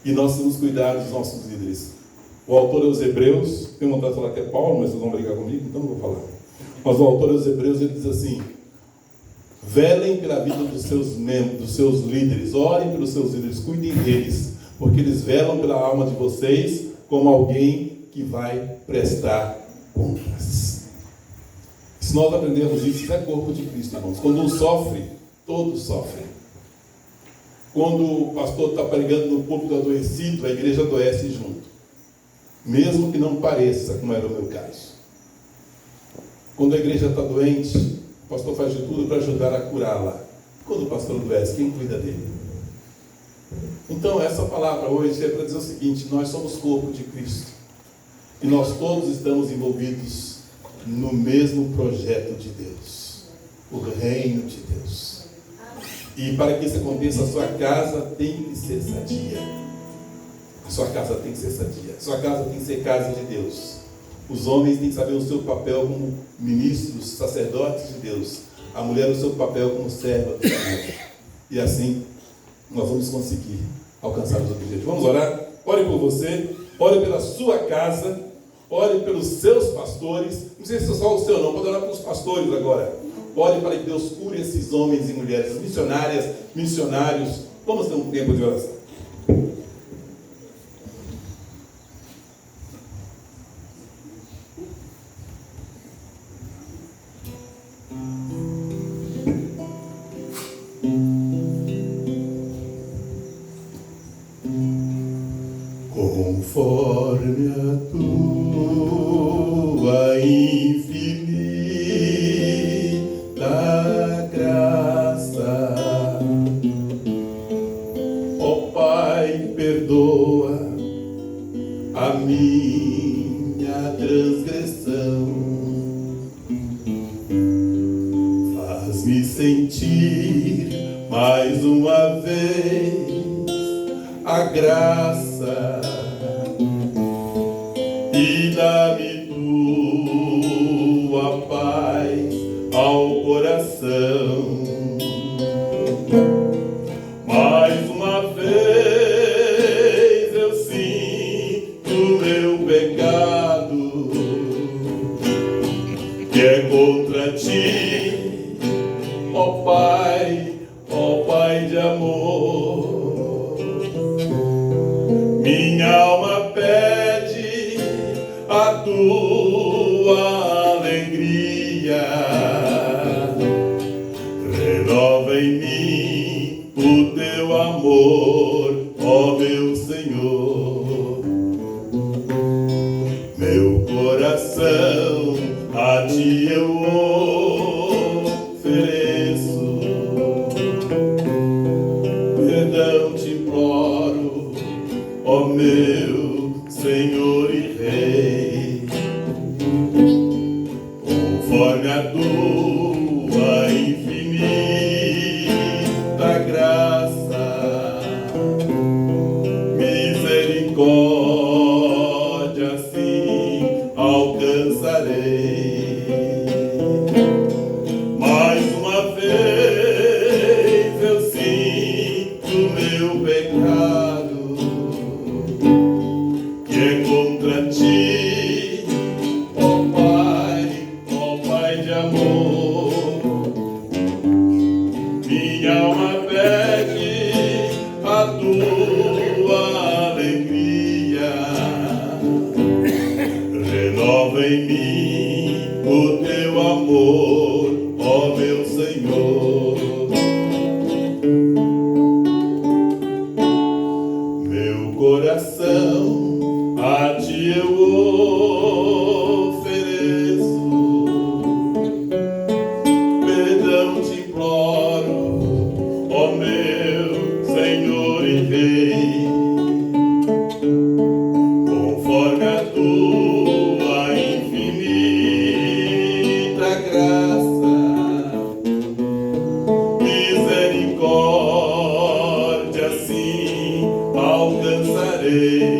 E nós precisamos cuidar dos nossos líderes. O autor aos Hebreus, tenho vontade de falar que é Paulo, mas vocês vão brigar comigo, então não vou falar. Mas o autor aos Hebreus, ele diz assim, velem pela vida dos seus membros, dos seus líderes, orem pelos seus líderes, cuidem deles, porque eles velam pela alma de vocês como alguém que vai prestar contas. Se nós aprendermos isso é corpo de Cristo, irmãos. Quando um sofre, todos sofrem. Quando o pastor está pregando no púlpito adoecido, a igreja adoece junto. Mesmo que não pareça, como era o meu caso. Quando a igreja está doente, o pastor faz de tudo para ajudar a curá-la. Quando o pastor adoece, quem cuida dele? Então, essa palavra hoje é para dizer o seguinte, nós somos corpo de Cristo. E nós todos estamos envolvidos no mesmo projeto de Deus. O reino de Deus. E para que isso aconteça, a sua casa tem que ser sadia. A sua casa tem que ser sadia. A sua casa tem que ser casa de Deus. Os homens têm que saber o seu papel como ministros, sacerdotes de Deus. A mulher o seu papel como serva do Senhor. E assim, nós vamos conseguir alcançar os objetivos. Vamos orar? Ore por você, ore pela sua casa, ore pelos seus pastores. Não sei se é só o seu não, pode orar pelos pastores agora. Ore para que Deus cure esses homens e mulheres, missionárias, missionários. Vamos ter um tempo de oração. Conforme a tua infinita graça, ó Pai, perdoa a minha transgressão, faz-me sentir mais uma vez a graça e dá-me tua paz ao coração. Mais uma vez eu sinto meu pecado, que é contra ti, ó Pai de amor. Minha alma pede a tua alegria, renova em mim o teu amor, ó meu Senhor. Meu coração a ti ó meu Senhor e Rei, conforme a tua infinita graça, misericórdia assim alcançarei. Mais uma vez eu sinto meu pecado, que é contra ti, ó Pai de amor. Minha alma pede a tua alegria, renova em mim o teu amor, ó meu Senhor. Meu coração a ti eu ofereço, perdão te imploro, ó meu Senhor e Rei, conforme a tua infinita graça, misericórdia assim alcançarei.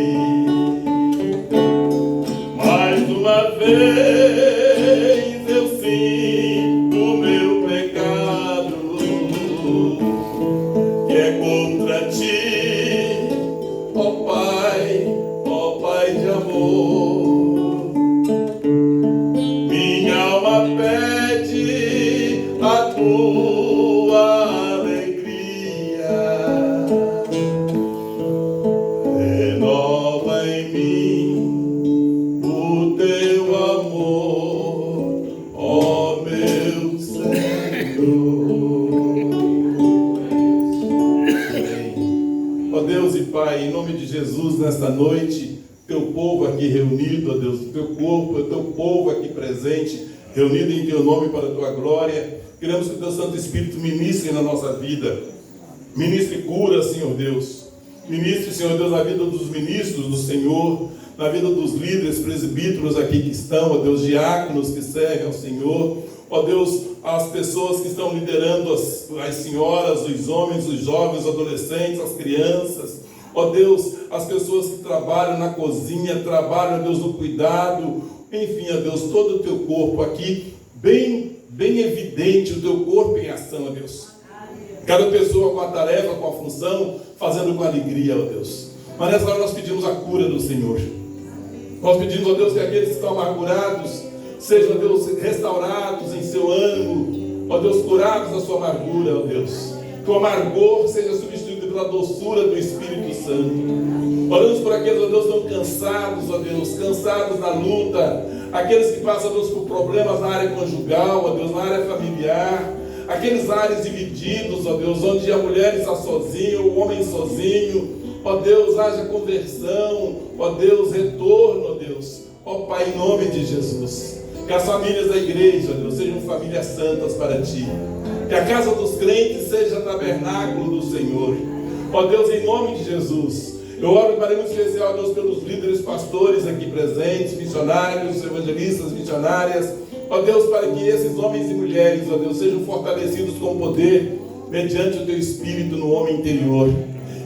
Mais uma vez eu sinto meu pecado, que é contra ti, ó Pai de amor. Minha alma pede a tua alegria, renova em mim o teu amor, ó meu Senhor. Ó Deus e Pai, em nome de Jesus, nesta noite, teu povo aqui reunido, ó Deus, teu corpo, teu povo aqui presente, reunido em teu nome para a tua glória, queremos que o teu Santo Espírito ministre na nossa vida, ministre cura, Senhor Deus, ministre, Senhor Deus, na vida dos ministros do Senhor, na vida dos líderes, presbíteros aqui que estão, ó Deus, diáconos que servem ao Senhor, ó Deus, as pessoas que estão liderando, as senhoras, os homens, os jovens, os adolescentes, as crianças, ó Deus, as pessoas que trabalham na cozinha, trabalham, ó Deus, no cuidado, enfim, ó Deus, todo o teu corpo aqui, bem evidente o teu corpo em ação, ó Deus. Cada pessoa com a tarefa, com a função, fazendo com alegria, ó Deus. Mas nessa hora nós pedimos a cura do Senhor. Nós pedimos, ó Deus, que aqueles que estão amargurados sejam, ó Deus, restaurados em seu ânimo, ó Deus, curados da sua amargura, ó Deus. Que o amargor seja substituído pela doçura do Espírito Santo. Oramos por aqueles, ó Deus, que estão cansados, ó Deus, cansados da luta, aqueles que passam, ó Deus, por problemas na área conjugal, ó Deus, na área familiar, aqueles ares divididos, ó Deus, onde a mulher está sozinha, o homem sozinho, ó Deus, haja conversão, ó Deus, retorno, ó Deus, ó Pai, em nome de Jesus, que as famílias da igreja, ó Deus, sejam famílias santas para Ti, que a casa dos crentes seja tabernáculo do Senhor, ó Deus, em nome de Jesus. Eu oro de maneira muito especial, Deus, pelos líderes pastores aqui presentes, missionários, evangelistas, missionárias, ó Deus, para que esses homens e mulheres, ó Deus, sejam fortalecidos com poder, mediante o Teu Espírito no homem interior,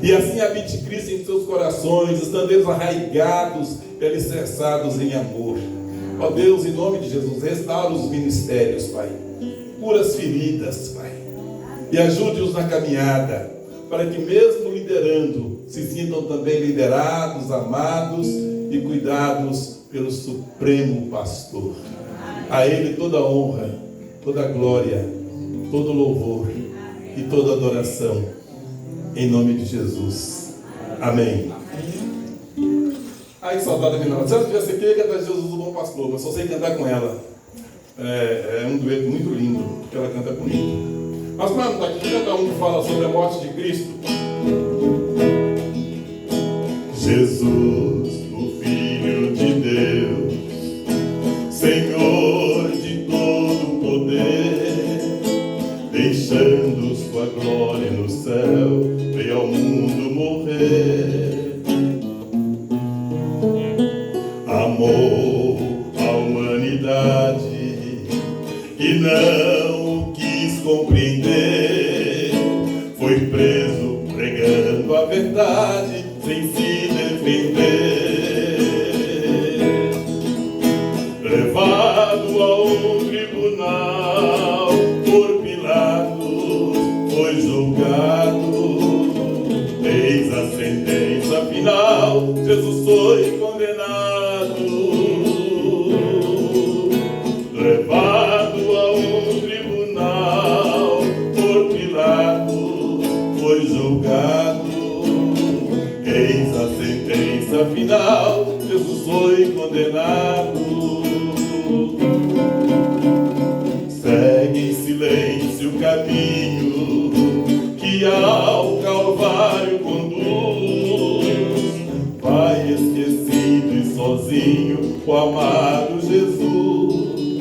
e assim habite Cristo em seus corações, estando eles arraigados e alicerçados em amor. Ó Deus, em nome de Jesus, restaura os ministérios, Pai, cura as feridas, Pai, e ajude-os na caminhada, para que mesmo liderando, se sintam também liderados, amados e cuidados pelo Supremo Pastor. A Ele toda honra, toda glória, todo louvor e toda adoração, em nome de Jesus. Amém. Ai, que saudade da minha namorada. Já sei que ia cantar Jesus do Bom Pastor, mas só sei cantar com ela. É um dueto muito lindo, que ela canta bonito. Mas vamos estar aqui, cada um que fala sobre a morte de Cristo. Jesus, o Filho de Deus, Senhor de todo poder, deixando sua glória no céu, veio ao mundo morrer. não quis compreender, foi preso pregando a verdade sem se defender, levado a um tribunal por Pilatos, foi julgado. Eis a sentença final, Jesus foi condenado, levado a um tribunal por Pilatos, foi julgado. Eis a sentença final, Jesus foi condenado. Segue em silêncio o caminho que ao Calvário conduz, vai esquecido e sozinho o amado Jesus.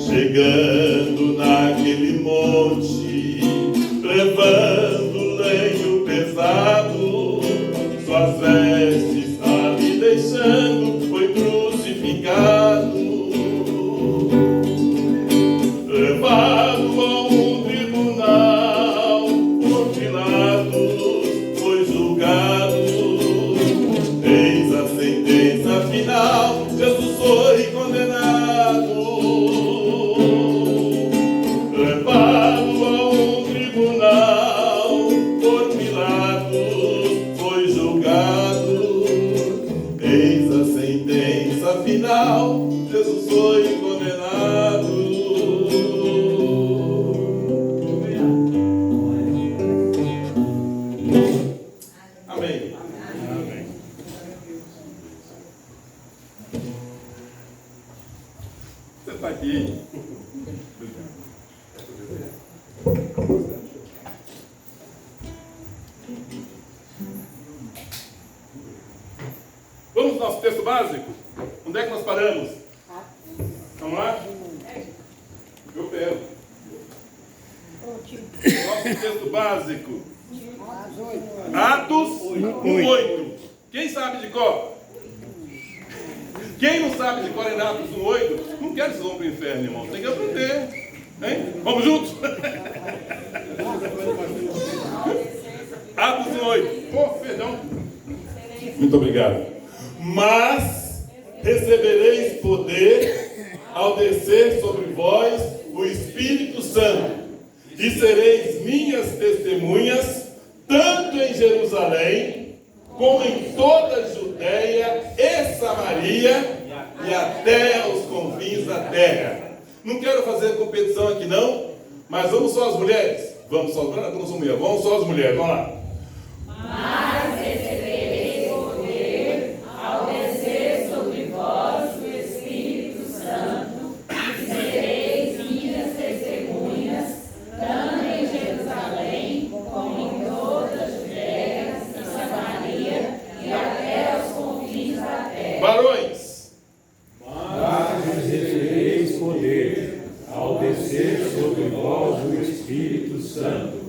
Chegando naquele monte, levando lenho pesado, suas vestes ali deixando, foi crucificado, levado a um tribunal por Pilatos, foi julgado. Eis a sentença final, Jesus foi condenado, levado a um tribunal por Pilatos, foi julgado. Eis a sentença final, Jesus foi condenado. Amém. Você está aqui. Vamos ao nosso texto básico? Onde é que nós paramos? Vamos lá? Eu pego. Nosso texto básico. Atos 1:8. Quem sabe de cor? Quem não sabe de cor em Atos 1:8, não quero que vocês vão para o inferno, irmão. Tem que aprender. Hein? Vamos juntos? Atos 1:8. Pô, perdão. Muito obrigado. Mas recebereis poder ao descer sobre vós o Espírito Santo, e sereis minhas testemunhas, tanto em Jerusalém, como em toda a Judéia e Samaria, e até aos confins da terra. Não quero fazer competição aqui não, mas vamos só as mulheres? Vamos só, vamos só as mulheres, vamos lá. Mas recebereis poder ao descer sobre vós o Espírito Santo, e sereis minhas testemunhas, tanto em Jerusalém, como em toda a Judéia e Samaria, e até aos confins da terra. Varões, Mas recebereis poder ao descer sobre vós o Espírito Santo,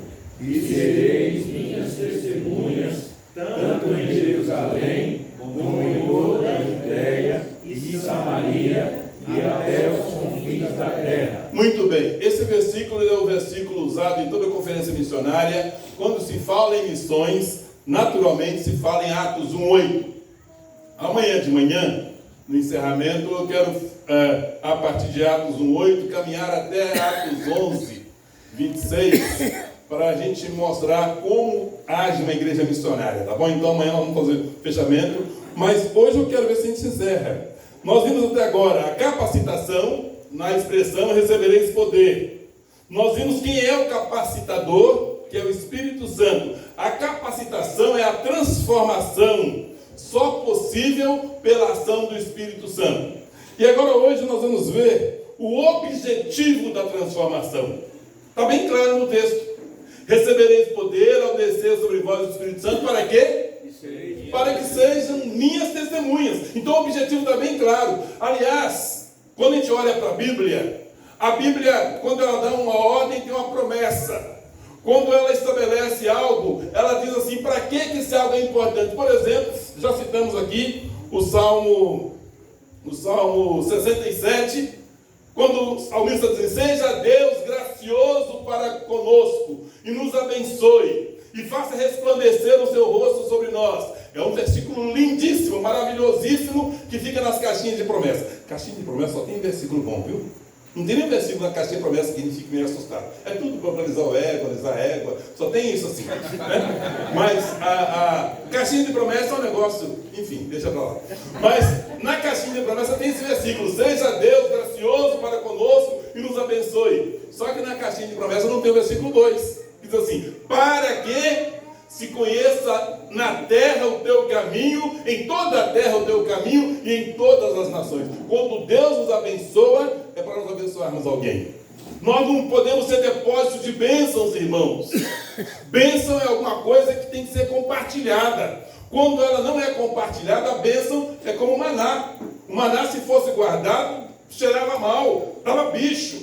e sereis minhas testemunhas, tanto em Jerusalém, como em toda a Judéia e Samaria, e até os confins da terra. muito bem. Esse versículo é o versículo usado em toda a conferência missionária. Quando se fala em missões, naturalmente se fala em Atos 1:8. Amanhã de manhã, no encerramento, eu quero, a partir de Atos 1:8, caminhar até Atos 11:26, para a gente mostrar como age uma igreja missionária, tá bom? Então amanhã nós vamos fazer fechamento, mas hoje eu quero ver se a gente encerra. Nós vimos até agora a capacitação, na expressão recebereis poder. Nós vimos quem é o capacitador, que é o Espírito Santo. A capacitação é a transformação, só possível pela ação do Espírito Santo. E agora hoje nós vamos ver o objetivo da transformação. Está bem claro no texto. Recebereis poder ao descer sobre vós o Espírito Santo, para quê? Para que sejam minhas testemunhas. Então o objetivo está bem claro. Aliás, quando a gente olha para a Bíblia, quando ela dá uma ordem, tem uma promessa. Quando ela estabelece algo, ela diz assim, para que esse algo é importante? Por exemplo, já citamos aqui o Salmo 67, Quando o salmista diz: seja Deus gracioso para conosco e nos abençoe e faça resplandecer o seu rosto sobre nós. É um versículo lindíssimo, maravilhosíssimo, que fica nas caixinhas de promessa. Caixinha de promessa só tem versículo bom, viu? Não tem nenhum versículo na caixinha de promessa que a gente fique meio assustado. É tudo para analisar o ego, analisar a égua, só tem isso assim. Né? Mas a caixinha de promessa é um negócio, enfim, deixa para lá. Mas na caixinha de promessa tem esse versículo: seja Deus gracioso para conosco e nos abençoe. Só que na caixinha de promessa não tem o versículo 2. Diz assim: para que se conheça na terra o teu caminho, em toda a terra o teu caminho e em todas as nações. Quando Deus nos abençoa, é para nós abençoarmos alguém. Nós não podemos ser depósito de bênçãos, irmãos. Bênção é alguma coisa que tem que ser compartilhada. Quando ela não é compartilhada, a bênção é como o maná. O maná, se fosse guardado, cheirava mal, dava bicho.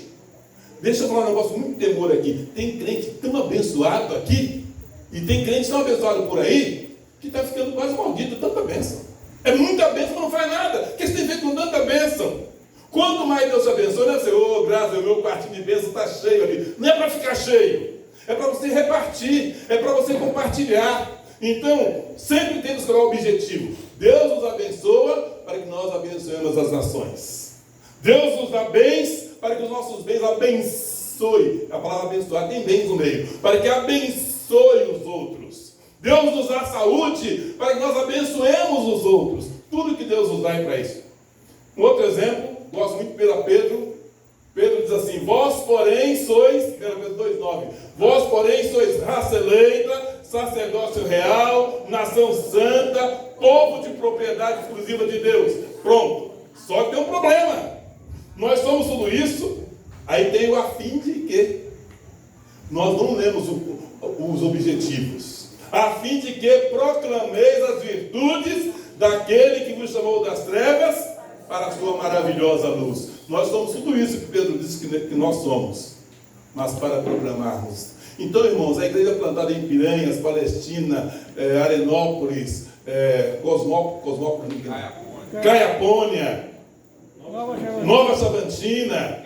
Deixa eu falar um negócio muito temor aqui. Tem crente tão abençoado aqui, e tem crente tão abençoado por aí, que está ficando quase maldito, tanta bênção. É muita bênção, mas não faz nada. O que você tem feito com tanta bênção? Quanto mais Deus te abençoa, não é assim: ô, graças, o meu quartinho de bênção está cheio ali. Não é para ficar cheio, é para você repartir, é para você compartilhar. Então, sempre temos que ter o objetivo: Deus nos abençoa para que nós abençoemos as nações. Deus nos dá bens para que os nossos bens abençoem. A palavra abençoar tem bens no meio. Para que abençoe os outros. Deus nos dá saúde para que nós abençoemos os outros. Tudo que Deus nos dá é para isso. Um outro exemplo, gosto muito de Pedro. Pedro diz assim: vós porém sois, 1 Pedro 2,9, vós porém sois raça eleita, sacerdócio real, nação santa, povo de propriedade exclusiva de Deus. Pronto. Só que tem um problema. Nós somos tudo isso, aí tem o a fim de quê? Nós não lemos os objetivos. A fim de que proclameis as virtudes daquele que vos chamou das trevas para a sua maravilhosa luz. Nós somos tudo isso que Pedro disse que nós somos, mas para proclamarmos. Então, irmãos, a igreja plantada em Piranhas, Palestina, Arenópolis, Caiapônia, Nova Chavantina,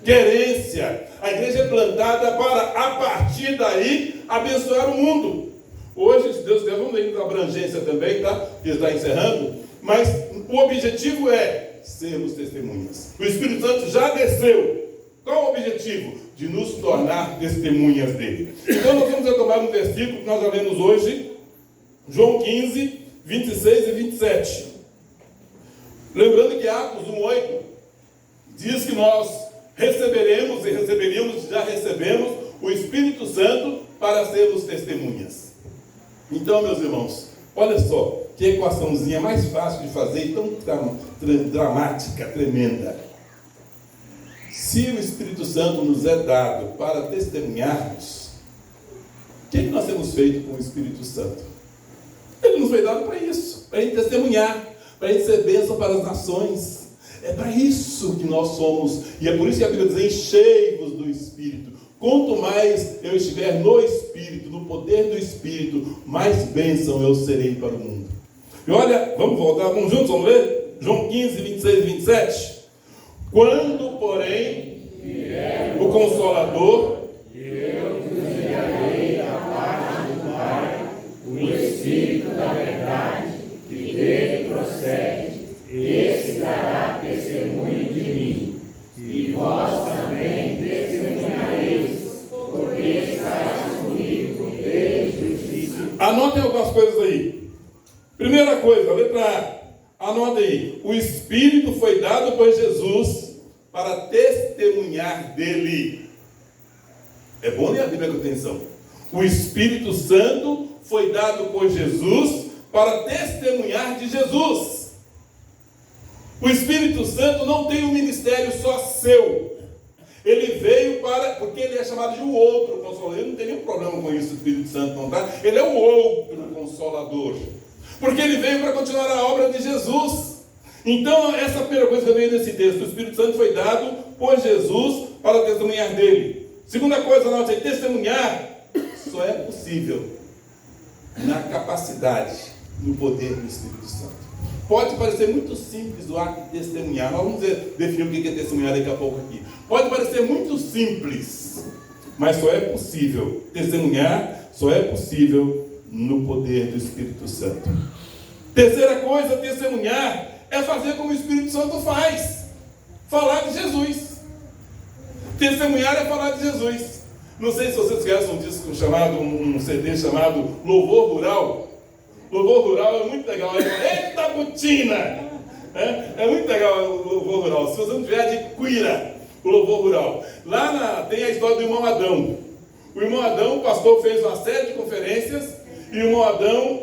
Querência. A igreja é plantada para, a partir daí, abençoar o mundo. Hoje, se Deus quiser, vamos ler a abrangência também, tá? Que está encerrando. Mas o objetivo é sermos testemunhas. O Espírito Santo já desceu. Qual o objetivo? De nos tornar testemunhas dele. Então nós vamos retomar um versículo que nós já lemos hoje, João 15, 26 e 27. Lembrando que Atos 1,8 diz que nós receberemos e receberíamos, já recebemos o Espírito Santo para sermos testemunhas. Então, meus irmãos, olha só, que equaçãozinha mais fácil de fazer e tão dramática, tremenda. Se o Espírito Santo nos é dado para testemunharmos, o que nós temos feito com o Espírito Santo? Ele nos foi dado para isso, para a gente testemunhar, para a gente ser bênção para as nações. É para isso que nós somos, e é por isso que a Bíblia diz: enchei-vos do Espírito. Quanto mais eu estiver no Espírito, no poder do Espírito, mais bênção eu serei para o mundo. E olha, vamos voltar, vamos juntos, vamos ler? João 15, 26 e 27. Quando, porém, o Consolador, eu vos enviarei da parte do Pai, o Espírito da verdade, que dele procede, esse dará testemunho de mim, e vós também testemunhareis, porque estáis comigo desde o princípio. Anotem algumas coisas aí. Primeira coisa, letra A. Anota aí: o Espírito foi dado por Jesus para testemunhar dele. É bom ler a Bíblia com atenção. O Espírito Santo foi dado por Jesus para testemunhar de Jesus. O Espírito Santo não tem um ministério só seu. Ele veio para, porque ele é chamado de o outro Consolador. Ele não tem nenhum problema com isso, o Espírito Santo não tá. Ele é o outro Consolador. Porque ele veio para continuar a obra de Jesus. Então, essa é a primeira coisa que eu vejo nesse texto. O Espírito Santo foi dado por Jesus para testemunhar dele. Segunda coisa, nossa, testemunhar só é possível na capacidade no poder do Espírito Santo. Pode parecer muito simples o ato de testemunhar. Nós vamos definir o que é testemunhar daqui a pouco aqui. Pode parecer muito simples, mas só é possível. Testemunhar só é possível no poder do Espírito Santo. Terceira coisa, testemunhar é fazer como o Espírito Santo faz. Falar de Jesus. Testemunhar é falar de Jesus. Não sei se vocês conhecem um disco chamado, um CD chamado Louvor Rural. Louvor Rural é muito legal. Eita botina! É muito legal o Louvor Rural. Se você não tiver, adquira o Louvor Rural. Lá tem a história do irmão Adão. O irmão Adão, o pastor fez uma série de conferências e o irmão Adão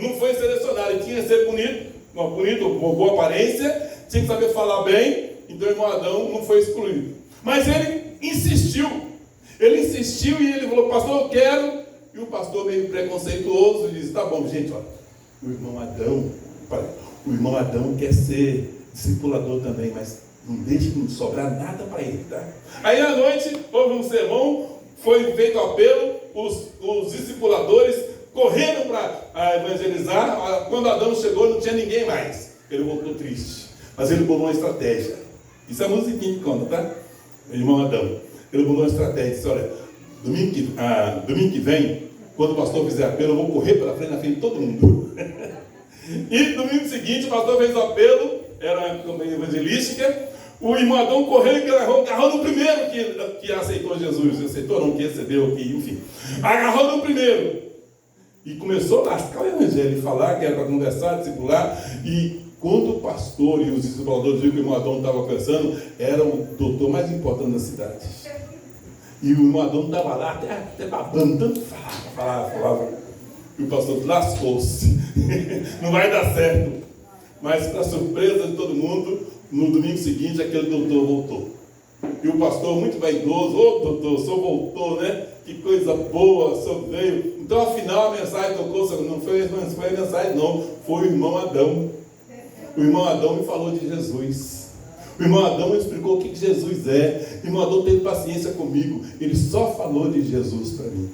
não foi selecionado. Ele tinha que ser bonito, boa aparência, tinha que saber falar bem. Então o irmão Adão não foi excluído. Mas ele insistiu. Ele insistiu e ele falou: pastor, eu quero. E o pastor, meio preconceituoso, disse: tá bom, gente, olha, o irmão Adão quer ser discipulador também, mas não deixe não sobrar nada para ele, tá? Aí à noite houve um sermão, foi feito apelo, os discipuladores correram para evangelizar. Quando Adão chegou, não tinha ninguém mais. Ele voltou triste, mas ele bolou uma estratégia. Isso é a musiquinha que conta, tá? O irmão Adão, ele bolou uma estratégia, disse: olha, domingo que vem, quando o pastor fizer apelo, eu vou correr pela frente, na frente de todo mundo. E domingo seguinte, o pastor fez o apelo, era uma campanha evangelística. O irmão Adão correu e agarrou no primeiro que aceitou Jesus. Aceitou, não, que recebeu, que, enfim. Agarrou no primeiro. E começou a lascar o evangelho, e falar que era para conversar, discipular. E quando o pastor e os discipuladores viram que o irmão Adão estava conversando, era o doutor mais importante da cidade. E o irmão Adão estava lá, até babando, tanto falava. E o pastor lascou-se. Não vai dar certo. Mas, para surpresa de todo mundo, no domingo seguinte, aquele doutor voltou. E o pastor, muito vaidoso: ô doutor, o senhor voltou, né? Que coisa boa, o senhor veio. Então, afinal, a mensagem tocou. Não foi a mensagem, não. Foi o irmão Adão. O irmão Adão me falou de Jesus. O irmão Adão me explicou o que Jesus é. O irmão Adão teve paciência comigo. Ele só falou de Jesus para mim.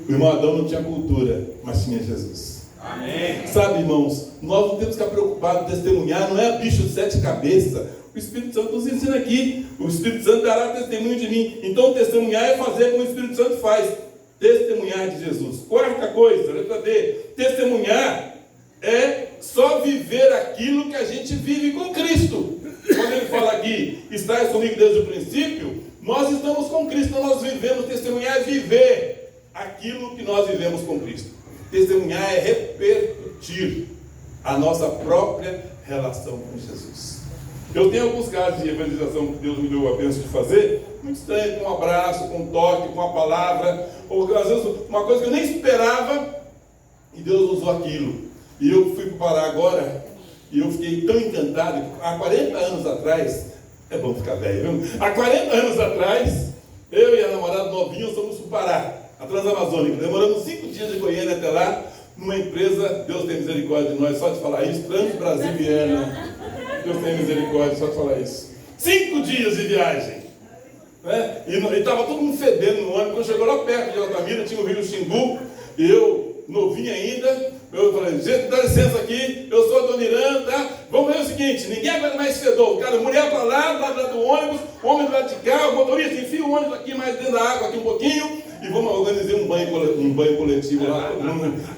O irmão Adão não tinha cultura, mas tinha Jesus. Amém. Sabe, irmãos, nós não temos que ficar preocupados em testemunhar. Não é bicho de 7 cabeças. O Espírito Santo nos ensina aqui. O Espírito Santo dará testemunho de mim. Então, testemunhar é fazer como o Espírito Santo faz. Testemunhar de Jesus. Quarta coisa, letra D. Testemunhar é só viver aquilo que a gente vive com Cristo. Quando ele fala aqui: estás comigo desde o princípio, nós estamos com Cristo. Nós vivemos. Testemunhar é viver aquilo que nós vivemos com Cristo. Testemunhar é repercutir a nossa própria relação com Jesus. Eu tenho alguns casos de evangelização que Deus me deu a bênção de fazer, muito estranho, com um abraço, com um toque, com uma palavra, ou às vezes uma coisa que eu nem esperava, e Deus usou aquilo. E eu fui parar agora, e eu fiquei tão encantado que há 40 anos atrás, é bom ficar velho, viu? Há 40 anos atrás, eu e a namorada novinha fomos para o Pará, a Transamazônica. Demoramos 5 dias de Goiânia até lá, numa empresa, Deus tem misericórdia de nós, só de falar isso, Trans Brasil Viana. Deus tem misericórdia, só de falar isso. 5 dias de viagem. Né? E estava todo mundo fedendo no ônibus. Quando chegou lá perto de Altamira, tinha o rio Xingu, e eu, novinho ainda, eu falei: gente, dá licença aqui, eu sou a Dona Irã, tá? Vamos ver o seguinte: ninguém aguenta mais fedor. Cara, mulher para lá do ônibus, homem do lado de cá, o motorista enfia o ônibus aqui mais dentro da água, aqui um pouquinho, e vamos organizar um banho coletivo lá.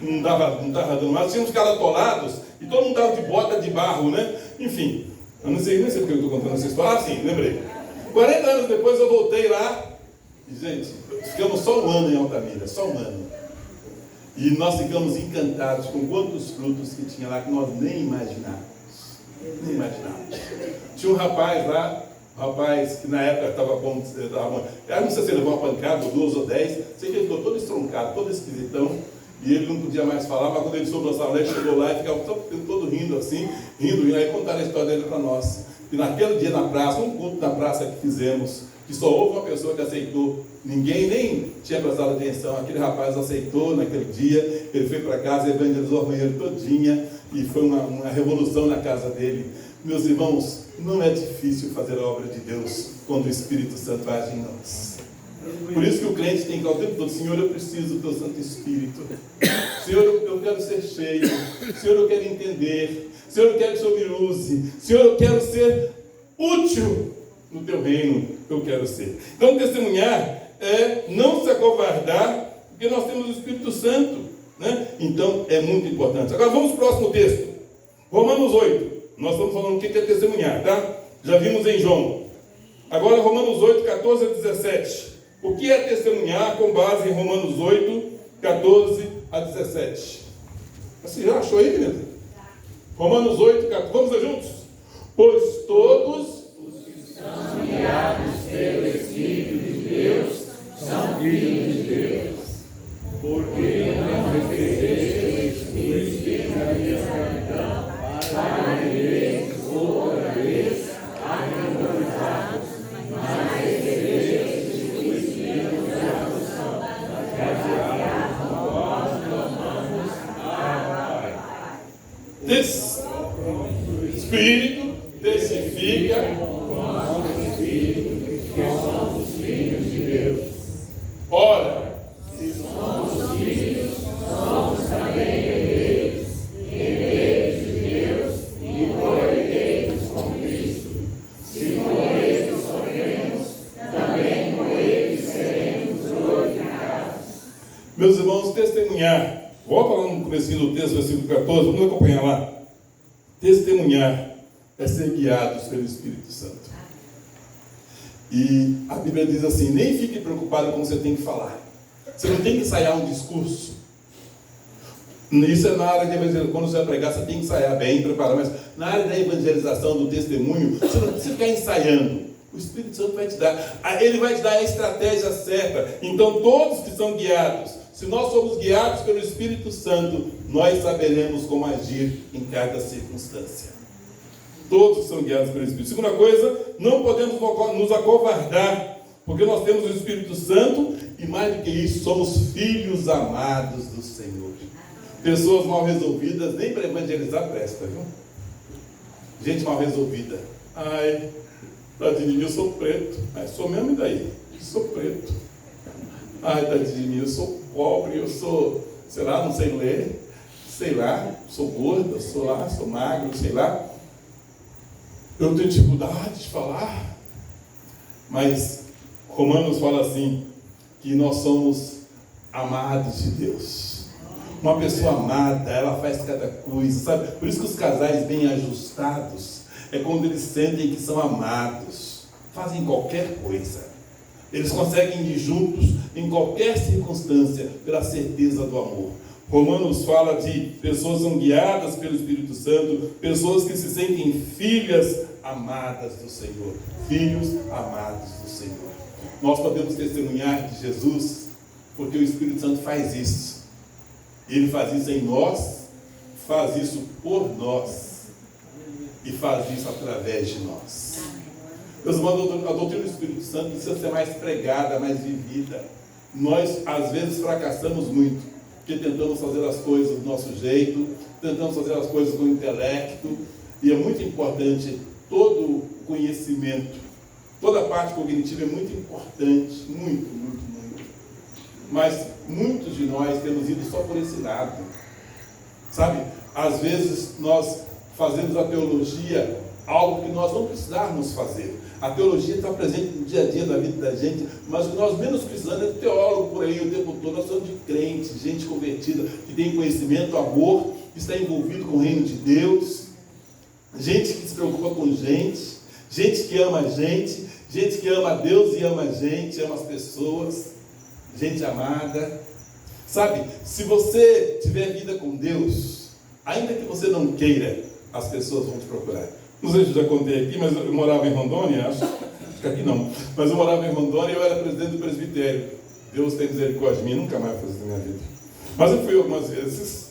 Não estava dando mais. Tínhamos caras atolados, e todo mundo estava de bota de barro, né? Enfim, eu não sei porque eu estou contando essa história. Ah, sim, lembrei. 40 anos depois eu voltei lá, e gente, ficamos só um ano em Altamira, só um ano. E nós ficamos encantados com quantos frutos que tinha lá que nós nem imaginávamos. Nem imaginávamos. Tinha um rapaz lá, que na época estava bom, eu não sei se ele levou uma pancada, ou 2 ou 10, sei que ele ficou todo estroncado, todo esquisitão, e ele não podia mais falar, mas quando ele soube nossa lei, chegou lá e ficava todo rindo assim, e aí contaram a história dele para nós. E naquele dia na praça, um culto na praça que fizemos, que só houve uma pessoa que aceitou, ninguém nem tinha prestado atenção, aquele rapaz aceitou naquele dia, ele foi para casa, evangelizou a manhã todinha, e foi uma revolução na casa dele. Meus irmãos, não é difícil fazer a obra de Deus quando o Espírito Santo age em nós. Por isso que o crente tem que ao tempo todo: Senhor, eu preciso do teu Santo Espírito. Senhor, eu quero ser cheio. Senhor, eu quero entender. Senhor, eu quero que o Senhor me use. Senhor, eu quero ser útil no teu reino. Eu quero ser. Então, testemunhar é não se acovardar, porque nós temos o Espírito Santo, né? Então, é muito importante. Agora, vamos para o próximo texto. Romanos 8. Nós estamos falando o que é testemunhar, tá? Já vimos em João. Agora, Romanos 8, 14 a 17. O que é testemunhar com base em Romanos 8, 14 a 17? Você já achou aí, querido? Romanos 8, 14. Vamos ler juntos? Pois todos os que são guiados pelo Espírito de Deus são filhos de Deus. Porque não recebeis o Espírito da escravidão para viver outra vez atemorizados, mas recebeis o Espírito da adoção, baseado no qual clamamos Pai. Espírito testifica com nosso Espírito que somos filhos de Deus. Ora, se somos filhos, somos também herdeiros, herdeiros de Deus e co-herdeiros com Cristo. Se com Ele sofremos, também com Ele seremos glorificados. meus irmãos, testemunhar. Volta lá no comecinho do texto, versículo 14, vamos acompanhar lá. Testemunhar é ser guiados pelo Espírito Santo. E a Bíblia diz assim: nem fique preocupado com o que você tem que falar. Você não tem que ensaiar um discurso. Isso é na área de evangelização. Quando você vai pregar, você tem que ensaiar bem, preparar. Mas na área da evangelização, do testemunho, você não precisa ficar ensaiando. O Espírito Santo vai te dar. Ele vai te dar a estratégia certa. Então, todos que são guiados, se nós somos guiados pelo Espírito Santo, nós saberemos como agir em cada circunstância. Todos que são guiados pelo Espírito. Segunda coisa, não podemos nos acovardar, porque nós temos o Espírito Santo e, mais do que isso, somos filhos amados do Senhor. Pessoas mal resolvidas, nem para evangelizar presta, viu? Gente mal resolvida. Ai, tadinho de mim, eu sou preto. Ai, sou mesmo, e daí? Sou preto. Ai, tadinho de mim, eu sou pobre, eu sou, sei lá, não sei ler, sei lá, sou gordo, sou lá, sou magro, sei lá. Eu tenho dificuldade de falar. Mas Romanos fala assim, que nós somos amados de Deus. Uma pessoa amada, ela faz cada coisa, sabe? Por isso que os casais bem ajustados é quando eles sentem que são amados, fazem qualquer coisa. Eles conseguem ir juntos em qualquer circunstância pela certeza do amor. Romanos fala de pessoas que são guiadas pelo Espírito Santo, pessoas que se sentem filhas amadas do Senhor, filhos amados do Senhor. Nós podemos testemunhar de Jesus porque o Espírito Santo faz isso. Ele faz isso em nós, faz isso por nós e faz isso através de nós. Meus irmãos, a doutrina do Espírito Santo precisa ser mais pregada, mais vivida. Nós, às vezes, fracassamos muito, porque tentamos fazer as coisas do nosso jeito, tentamos fazer as coisas com o intelecto, e é muito importante todo o conhecimento, toda a parte cognitiva é muito importante, muito, muito, muito. Mas muitos de nós temos ido só por esse lado, sabe? Às vezes nós fazemos a teologia algo que nós não precisamos fazer. A teologia está presente no dia a dia da vida da gente, mas o que nós menos precisamos é de teólogo por aí o tempo todo. Nós somos de crentes, gente convertida, que tem conhecimento, amor, que está envolvido com o reino de Deus, gente que se preocupa com gente que ama a gente que ama a Deus e ama a gente, ama as pessoas, gente amada. Sabe, se você tiver vida com Deus, ainda que você não queira, as pessoas vão te procurar. Não sei se eu já contei aqui, mas eu morava em Rondônia, acho que aqui não, mas eu morava em Rondônia e eu era presidente do presbitério. Deus tem misericórdia de mim, nunca mais vou fazer isso na minha vida. Mas eu fui algumas vezes.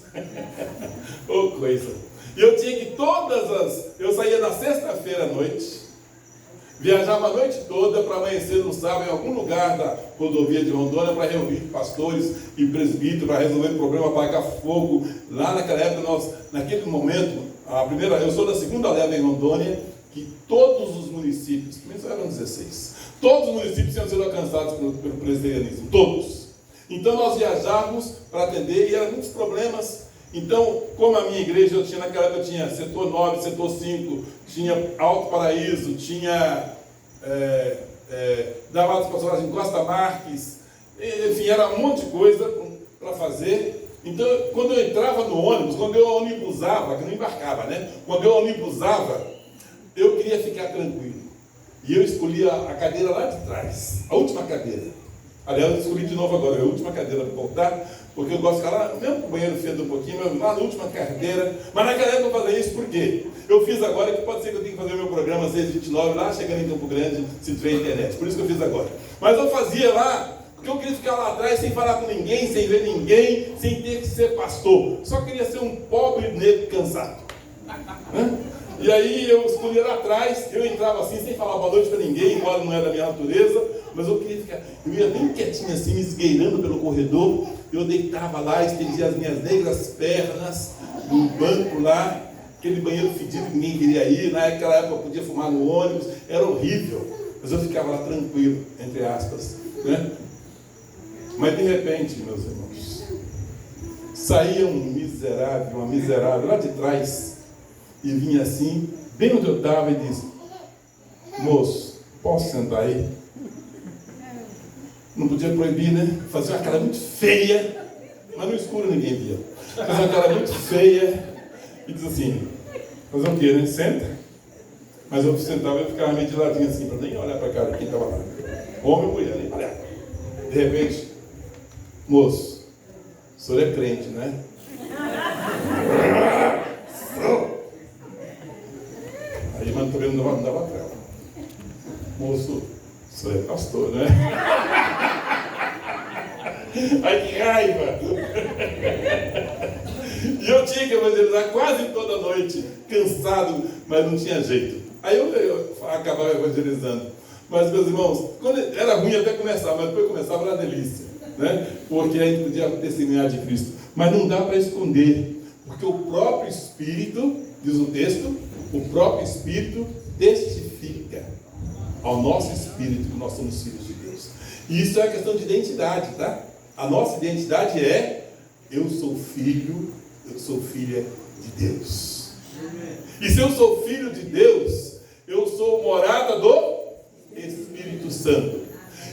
Ô coisa. E eu tinha que eu saía na sexta-feira à noite, viajava a noite toda para amanhecer no sábado em algum lugar da rodovia de Rondônia para reunir pastores e presbíteros para resolver problema, apagar fogo. Lá naquela época, naquele momento, eu sou da segunda leva em Rondônia, que todos os municípios, mas eram 16, todos os municípios tinham sido alcançados pelo presbiterianismo, todos. Então nós viajávamos para atender e eram muitos problemas. Então, como a minha igreja, naquela época eu tinha setor 9, setor 5, tinha Alto Paraíso, tinha Davados Pastorais em Costa Marques, enfim, era um monte de coisa para fazer. Então, quando eu entrava no ônibus, quando eu ônibusava, que não embarcava, né? Quando eu ônibusava, eu queria ficar tranquilo. E eu escolhia a cadeira lá de trás, a última cadeira. Aliás, eu escolhi de novo agora, a última cadeira para voltar, porque eu gosto de ficar lá, mesmo que o banheiro feda um pouquinho, mas lá na última cadeira. Mas naquela época eu fazia isso por quê? Eu fiz agora, que pode ser que eu tenha que fazer o meu programa 6h29, lá chegando em Campo Grande, se tiver internet. Por isso que eu fiz agora. Mas eu fazia lá, porque eu queria ficar lá atrás sem falar com ninguém, sem ver ninguém, sem ter que ser pastor. Só queria ser um pobre negro cansado. E aí eu escolhi lá atrás, eu entrava assim, sem falar boa noite para ninguém, embora não era da minha natureza, mas eu queria ficar, eu ia bem quietinho assim, me esgueirando pelo corredor, eu deitava lá, estendia as minhas negras pernas no banco lá, aquele banheiro fedido que ninguém queria ir, naquela época eu podia fumar no ônibus, era horrível, mas eu ficava lá tranquilo, entre aspas, né? Mas de repente, meus irmãos, saía um miserável, uma miserável lá de trás, e vinha assim, bem onde eu estava, e disse: moço, posso sentar aí? Não podia proibir, né? Fazia uma cara muito feia, mas no escuro ninguém via. Fazia uma cara muito feia, e diz assim: fazer o quê, né? Senta. Mas eu sentava e ficava meio de ladinho assim, para nem olhar para a cara de quem estava lá. Homem ou mulher, nem olhar. De repente: moço, o senhor é crente, né? Aí, mas também não dava trela. Moço, o senhor é pastor, né? Ai, que raiva! E eu tinha que evangelizar quase toda noite, cansado, mas não tinha jeito. Aí eu acabava evangelizando. Mas, meus irmãos, quando era ruim até começar, mas depois começava era delícia, né? Porque a gente podia testemunhar de Cristo. Mas não dá para esconder, porque o próprio Espírito, diz o texto, o próprio Espírito testifica ao nosso Espírito que nós somos filhos de Deus. E isso é uma questão de identidade, tá? A nossa identidade é: eu sou filho, eu sou filha de Deus. E se eu sou filho de Deus, eu sou morada do Espírito Santo.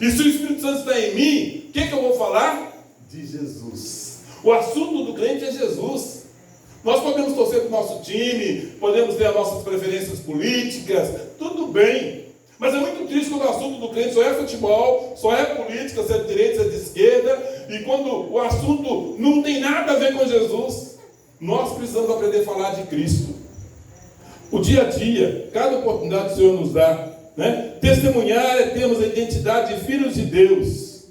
E se o Espírito Santo está em mim, o que eu vou falar? De Jesus. O assunto do crente é Jesus. Nós podemos torcer para o nosso time, podemos ter as nossas preferências políticas, tudo bem. Mas é muito triste quando o assunto do crente só é futebol, só é política, se é de direita, se é de esquerda, e quando o assunto não tem nada a ver com Jesus. Nós precisamos aprender a falar de Cristo. O dia a dia, cada oportunidade que o Senhor nos dá, né? Testemunhar é termos a identidade de filhos de Deus.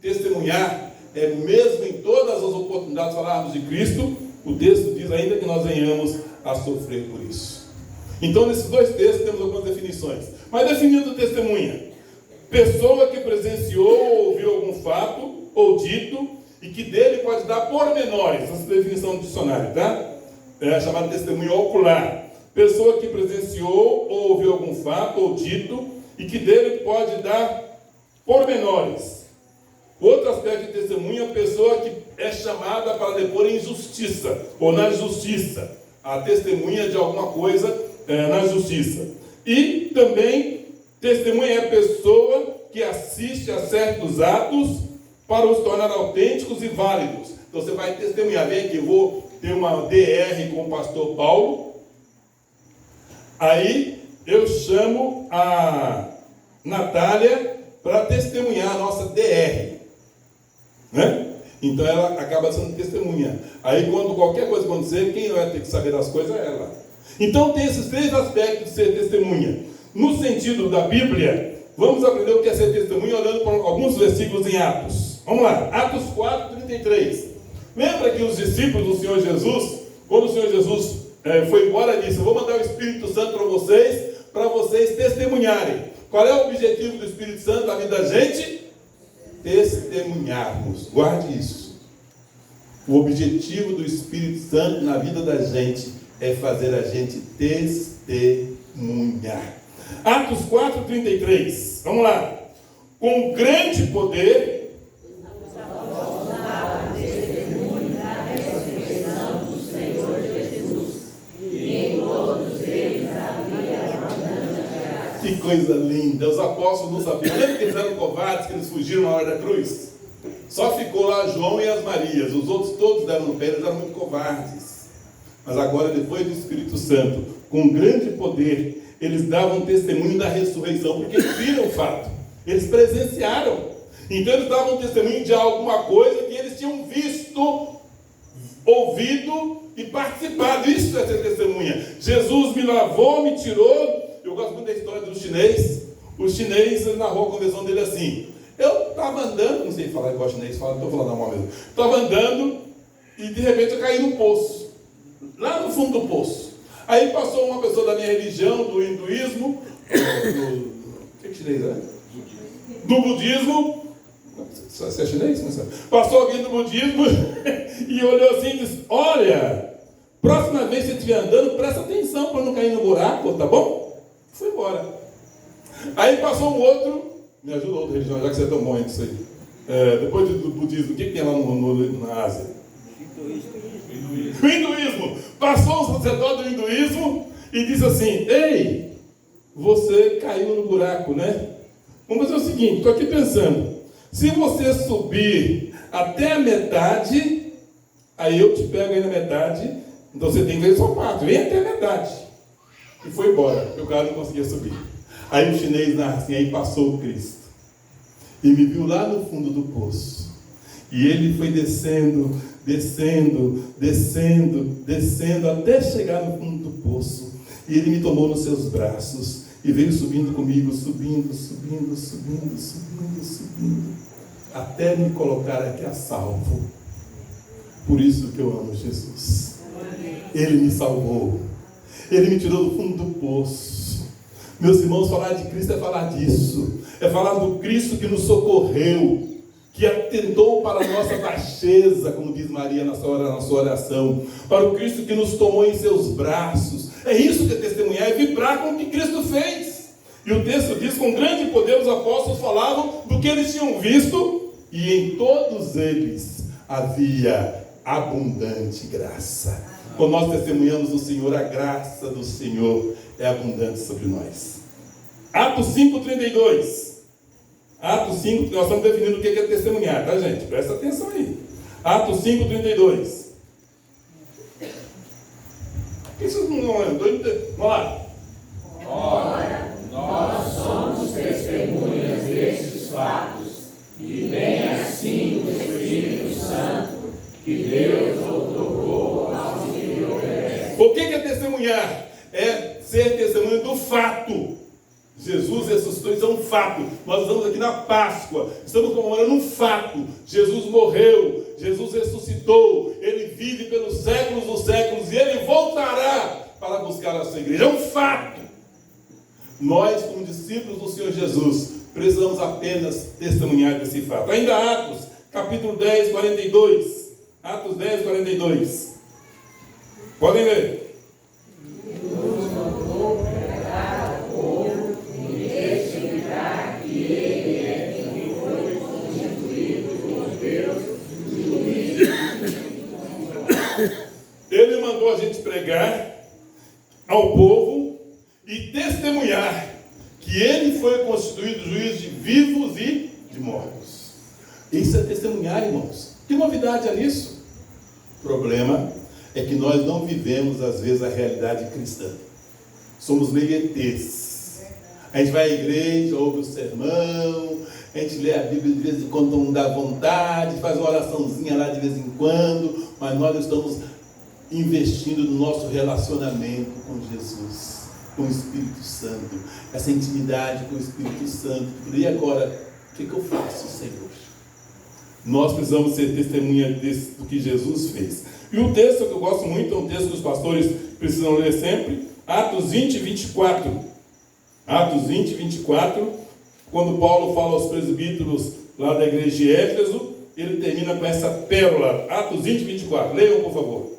Testemunhar é mesmo em todas as oportunidades falarmos de Cristo. O texto diz ainda que nós venhamos a sofrer por isso. Então, nesses dois textos temos algumas definições. Mas definindo testemunha: pessoa que presenciou ou ouviu algum fato ou dito e que dele pode dar pormenores. Essa definição do dicionário, tá? É chamada testemunha ocular. Pessoa que presenciou ou ouviu algum fato ou dito e que dele pode dar pormenores. Outro aspecto de testemunha: pessoa que é chamada para depor em justiça ou na justiça. A testemunha de alguma coisa na justiça. E também, testemunha é a pessoa que assiste a certos atos para os tornar autênticos e válidos. Então você vai testemunhar. Vem aqui, eu vou ter uma DR com o pastor Paulo. Aí eu chamo a Natália para testemunhar a nossa DR, né? Então ela acaba sendo testemunha. Aí quando qualquer coisa acontecer, quem vai ter que saber das coisas é ela. Então tem esses três aspectos de ser testemunha. No sentido da Bíblia, vamos aprender o que é ser testemunha olhando para alguns versículos em Atos. Vamos lá, Atos 4:33. Lembra que os discípulos do Senhor Jesus, quando o Senhor Jesus foi embora, disse: eu vou mandar o Espírito Santo para vocês testemunharem. Qual é o objetivo do Espírito Santo na vida da gente? Testemunharmos. Guarde isso. O objetivo do Espírito Santo na vida da gente é fazer a gente testemunhar. testemunha. Atos 4:33. Vamos lá. Com grande poder. Que coisa linda. Os apóstolos não sabiam. Lembra que eles eram covardes, que eles fugiram na hora da cruz? Só ficou lá João e as Marias. Os outros todos deram no pé, eles eram muito covardes. Mas agora, depois do Espírito Santo, com grande poder, eles davam testemunho da ressurreição, porque eles viram o fato. Eles presenciaram. Então eles davam testemunho de alguma coisa que eles tinham visto, ouvido e participado. Isso é ser testemunha. Jesus me lavou, me tirou. Eu gosto muito da história do chinês. O chinês narrou a conversão dele assim. Eu estava andando, não sei falar igual chinês, não estou falando mal mesmo. Estava andando e de repente eu caí no poço. Lá no fundo do poço. Aí passou uma pessoa da minha religião, do hinduísmo, o que chinês é? Do budismo. Você é chinês? Não sabe. Passou alguém do budismo e olhou assim e disse: olha, próxima vez que você estiver andando, presta atenção para não cair no buraco, tá bom? Foi embora. Aí passou um outro, me ajuda outra religião, já que você é tão bom nisso aí. Depois do budismo, o que tem lá na Ásia? O hinduísmo. Passou um sacerdote do hinduísmo e disse assim: ei, você caiu no buraco, né? Vamos fazer o seguinte, estou aqui pensando. Se você subir até a metade, aí eu te pego aí na metade. Então você tem que ver o seu pato, vem até a metade. E foi embora, porque o cara não conseguia subir. Aí o chinês narra assim, aí passou o Cristo. E me viu lá no fundo do poço. E ele foi descendo, descendo, descendo, descendo, até chegar no fundo do poço. E ele me tomou nos seus braços. E veio subindo comigo, subindo, subindo, subindo, subindo, subindo. Até me colocar aqui a salvo. Por isso que eu amo Jesus. Ele me salvou. Ele me tirou do fundo do poço. Meus irmãos, falar de Cristo é falar disso. É falar do Cristo que nos socorreu, que atentou para a nossa baixeza, como diz Maria na sua oração, para o Cristo que nos tomou em seus braços. É isso que é testemunhar, é vibrar com o que Cristo fez. E o texto diz, com grande poder os apóstolos falavam do que eles tinham visto, e em todos eles havia abundante graça. Quando nós testemunhamos o Senhor, a graça do Senhor é abundante sobre nós. Atos 5:32. Atos 5, nós estamos definindo o que é testemunhar, tá, gente? Presta atenção aí. Atos 5:32. Por que vocês não lembram? Vamos lá. Ora, nós somos testemunhas destes fatos, e bem assim o Espírito Santo, que Deus outorgou aos que lhe obedecem. O que é testemunhar? É ser testemunha do fato. Jesus ressuscitou, isso é um fato. Nós estamos aqui na Páscoa, estamos comemorando um fato. Jesus morreu, Jesus ressuscitou, Ele vive pelos séculos dos séculos e Ele voltará para buscar a sua igreja. É um fato. Nós, como discípulos do Senhor Jesus, precisamos apenas testemunhar desse fato. Ainda Atos, capítulo 10, 42. Atos 10, 42. Podem ler. Ele mandou a gente pregar ao povo e testemunhar que ele foi constituído juiz de vivos e de mortos. Isso é testemunhar, irmãos. Que novidade é nisso? O problema é que nós não vivemos, às vezes, a realidade cristã. Somos meio ETs. A gente vai à igreja, ouve o sermão, a gente lê a Bíblia de vez em quando não dá vontade, faz uma oraçãozinha lá de vez em quando, mas nós estamos investindo no nosso relacionamento com Jesus, com o Espírito Santo, essa intimidade com o Espírito Santo. E agora, o que eu faço, Senhor? Nós precisamos ser testemunha do que Jesus fez. E o texto que eu gosto muito, é um texto que os pastores precisam ler sempre, Atos 20, 24. Atos 20, 24, quando Paulo fala aos presbíteros lá da igreja de Éfeso, ele termina com essa pérola. Atos 20, 24. Leiam, por favor.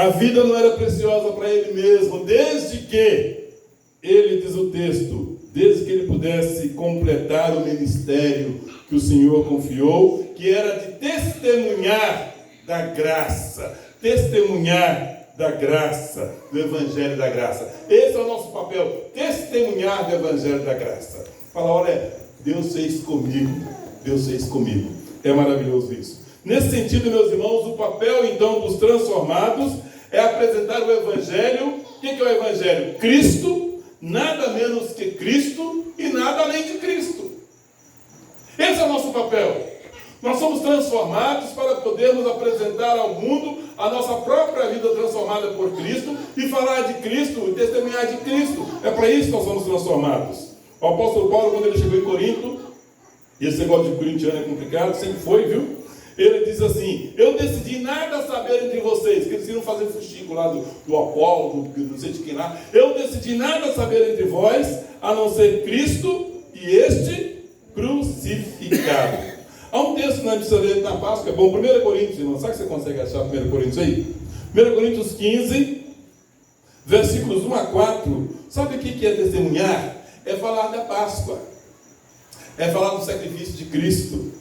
A vida não era preciosa para ele mesmo, desde que ele, diz o texto, desde que ele pudesse completar o ministério que o Senhor confiou, que era de testemunhar da graça, testemunhar da graça, do Evangelho da Graça. Esse é o nosso papel, testemunhar do Evangelho da Graça. Falar, olha, Deus fez comigo, Deus fez comigo. É maravilhoso isso. Nesse sentido, meus irmãos, o papel então dos transformados é apresentar o Evangelho. O que é o Evangelho? Cristo, nada menos que Cristo e nada além de Cristo. Esse é o nosso papel. Nós somos transformados para podermos apresentar ao mundo a nossa própria vida transformada por Cristo e falar de Cristo, e testemunhar de Cristo. É para isso que nós somos transformados. O apóstolo Paulo, quando ele chegou em Corinto, e esse negócio de corintiano é complicado, sempre foi, viu? Ele diz assim: eu decidi nada saber entre vocês, que eles iam fazer fuxico lá do Apolo, do não sei de quem lá. Eu decidi nada saber entre vós, a não ser Cristo e este crucificado. Há um texto que nós precisamos ler na Páscoa, é bom, 1 Coríntios, irmão, sabe que você consegue achar 1 Coríntios aí? 1 Coríntios 15, versículos 1 a 4, sabe o que é testemunhar? É falar da Páscoa, é falar do sacrifício de Cristo,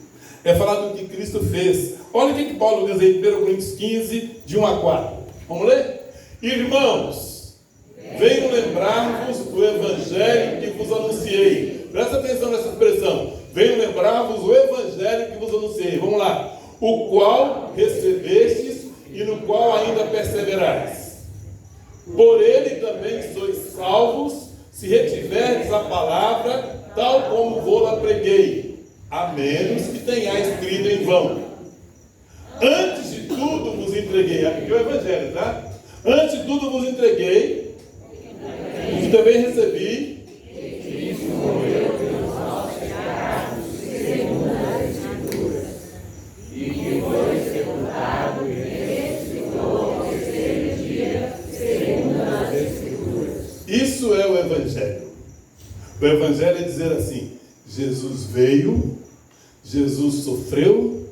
é falar do que Cristo fez. Olha o que Paulo diz aí, 1 Coríntios 15, de 1 a 4, vamos ler? Irmãos, venho lembrar-vos do Evangelho que vos anunciei. Presta atenção nessa expressão. Venho lembrar-vos o Evangelho que vos anunciei. Vamos lá. O qual recebestes e no qual ainda perseverais. Por ele também sois salvos, se retiverdes a palavra, tal como vou-la preguei, a menos que tenhais crido em vão. Antes de tudo vos entreguei. Aqui é o Evangelho, tá? Antes de tudo vos entreguei, o que também recebi. Isso é o Evangelho. O Evangelho é dizer assim: Jesus veio, Jesus sofreu,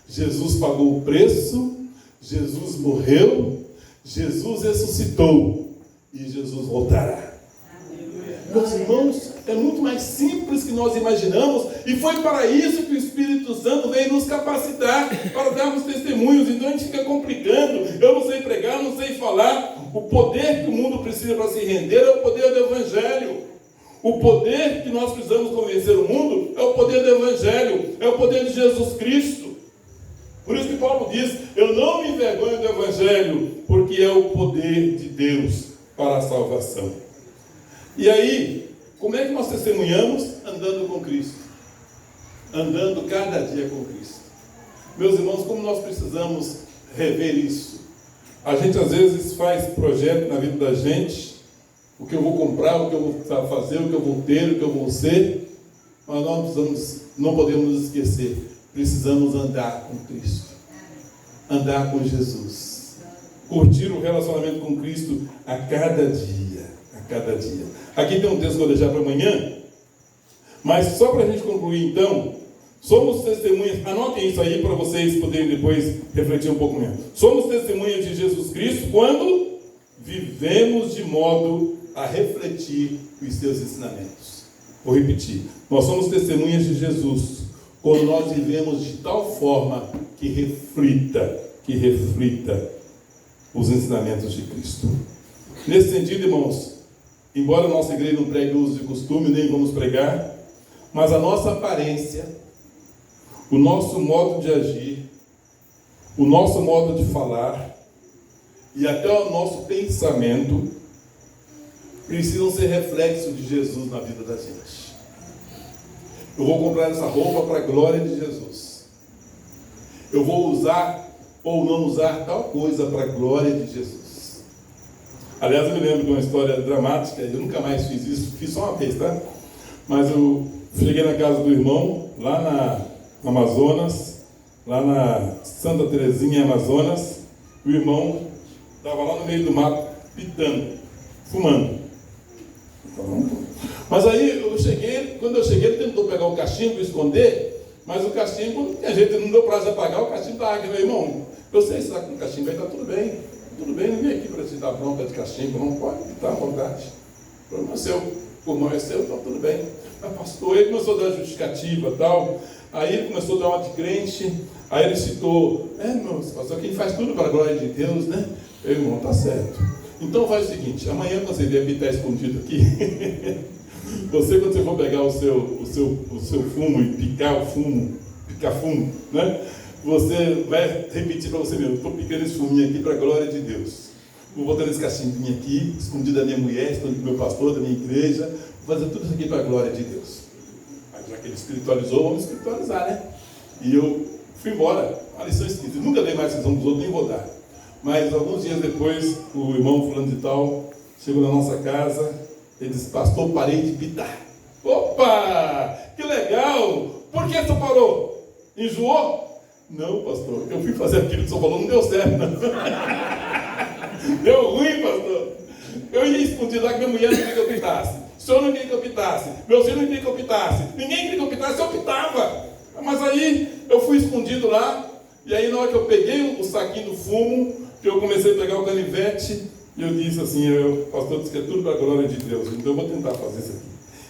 Jesus pagou o preço, Jesus morreu, Jesus ressuscitou e Jesus voltará. Meus irmãos, é muito mais simples que nós imaginamos, e foi para isso que o Espírito Santo veio nos capacitar, para darmos testemunhos. Então a gente fica complicando: eu não sei pregar, não sei falar. O poder que o mundo precisa para se render é o poder do Evangelho. O poder que nós precisamos convencer o mundo é o poder do Evangelho, é o poder de Jesus Cristo. Por isso que Paulo diz: eu não me envergonho do Evangelho, porque é o poder de Deus para a salvação. E aí, como é que nós testemunhamos? Andando com Cristo, andando cada dia com Cristo. Meus irmãos, como nós precisamos rever isso. A gente às vezes faz projeto na vida da gente, o que eu vou comprar, o que eu vou fazer, o que eu vou ter, o que eu vou ser, mas nós não podemos nos esquecer, precisamos andar com Cristo, andar com Jesus, curtir o relacionamento com Cristo a cada dia, a cada dia. Aqui tem um texto que eu vou deixar para amanhã, mas só para a gente concluir então, somos testemunhas, anotem isso aí para vocês poderem depois refletir um pouco menos. Somos testemunhas de Jesus Cristo quando vivemos de modo a refletir os seus ensinamentos. Vou repetir. Nós somos testemunhas de Jesus quando nós vivemos de tal forma que reflita os ensinamentos de Cristo. Nesse sentido, irmãos, embora a nossa igreja não pregue uso de costume, nem vamos pregar, mas a nossa aparência, o nosso modo de agir, o nosso modo de falar e até o nosso pensamento precisam ser reflexo de Jesus na vida da gente. Eu vou comprar essa roupa para a glória de Jesus. Eu vou usar ou não usar tal coisa para a glória de Jesus. Aliás, eu me lembro de uma história dramática, eu nunca mais fiz isso, fiz só uma vez, tá? Mas eu cheguei na casa do irmão, lá na Amazonas, lá na Santa Terezinha, Amazonas. O irmão estava lá no meio do mato, pitando, fumando. Mas aí quando eu cheguei, ele tentou pegar o cachimbo e esconder, mas o cachimbo, a gente não deu prazo de apagar, o cachimbo estava aqui. Meu irmão, eu sei se está com o cachimbo aí, está tudo bem. Tudo bem, ninguém aqui para te dar bronca de cachimbo, não pode estar à vontade. O problema é seu, o pulmão é seu, então tudo bem. Mas pastor, ele começou a dar justificativa e tal, aí ele começou a dar uma de crente, aí ele citou, meu pastor, quem faz tudo para a glória de Deus, né? Meu irmão, tá certo. Então faz o seguinte, amanhã quando você vier pitar escondido aqui, você quando você for pegar o seu fumo e picar fumo, né? Você vai repetir para você mesmo, estou picando esse fuminho aqui para a glória de Deus. Vou botando esse cachimbinho aqui, escondido da minha mulher, escondido do meu pastor, da minha igreja, vou fazer tudo isso aqui para a glória de Deus. Aí, já que ele espiritualizou, vamos espiritualizar, né? E eu fui embora, uma lição esquisita, nunca dei mais lição dos outros, nem vou dar. Mas alguns dias depois, o irmão fulano de tal chegou na nossa casa, ele disse, pastor, parei de pitar. Opa, que legal! Por que você parou? Enjoou? Não, pastor, eu fui fazer aquilo que o senhor falou, não deu certo, não. Deu ruim, pastor. Eu ia escondido lá que minha mulher não queria que eu pitasse. O senhor não queria que eu pitasse. Meu filho não queria que eu pitasse. Ninguém queria que eu pitasse, eu pitava. Mas aí eu fui escondido lá. E aí na hora que eu peguei o saquinho do fumo, que eu comecei a pegar o canivete, e eu disse assim, o pastor disse que é tudo para a glória de Deus. Então eu vou tentar fazer isso aqui.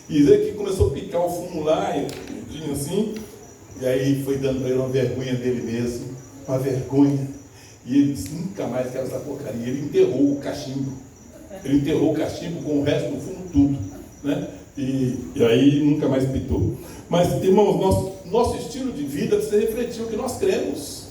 E ele que começou a picar o fumo lá, e assim. E aí foi dando para ele uma vergonha dele mesmo. Uma vergonha. E ele disse, nunca mais quero essa porcaria. Ele enterrou o cachimbo. Ele enterrou o cachimbo com o resto do fumo tudo. Né? E aí nunca mais pitou. Mas, irmãos, nosso estilo de vida precisa refletir o que nós cremos.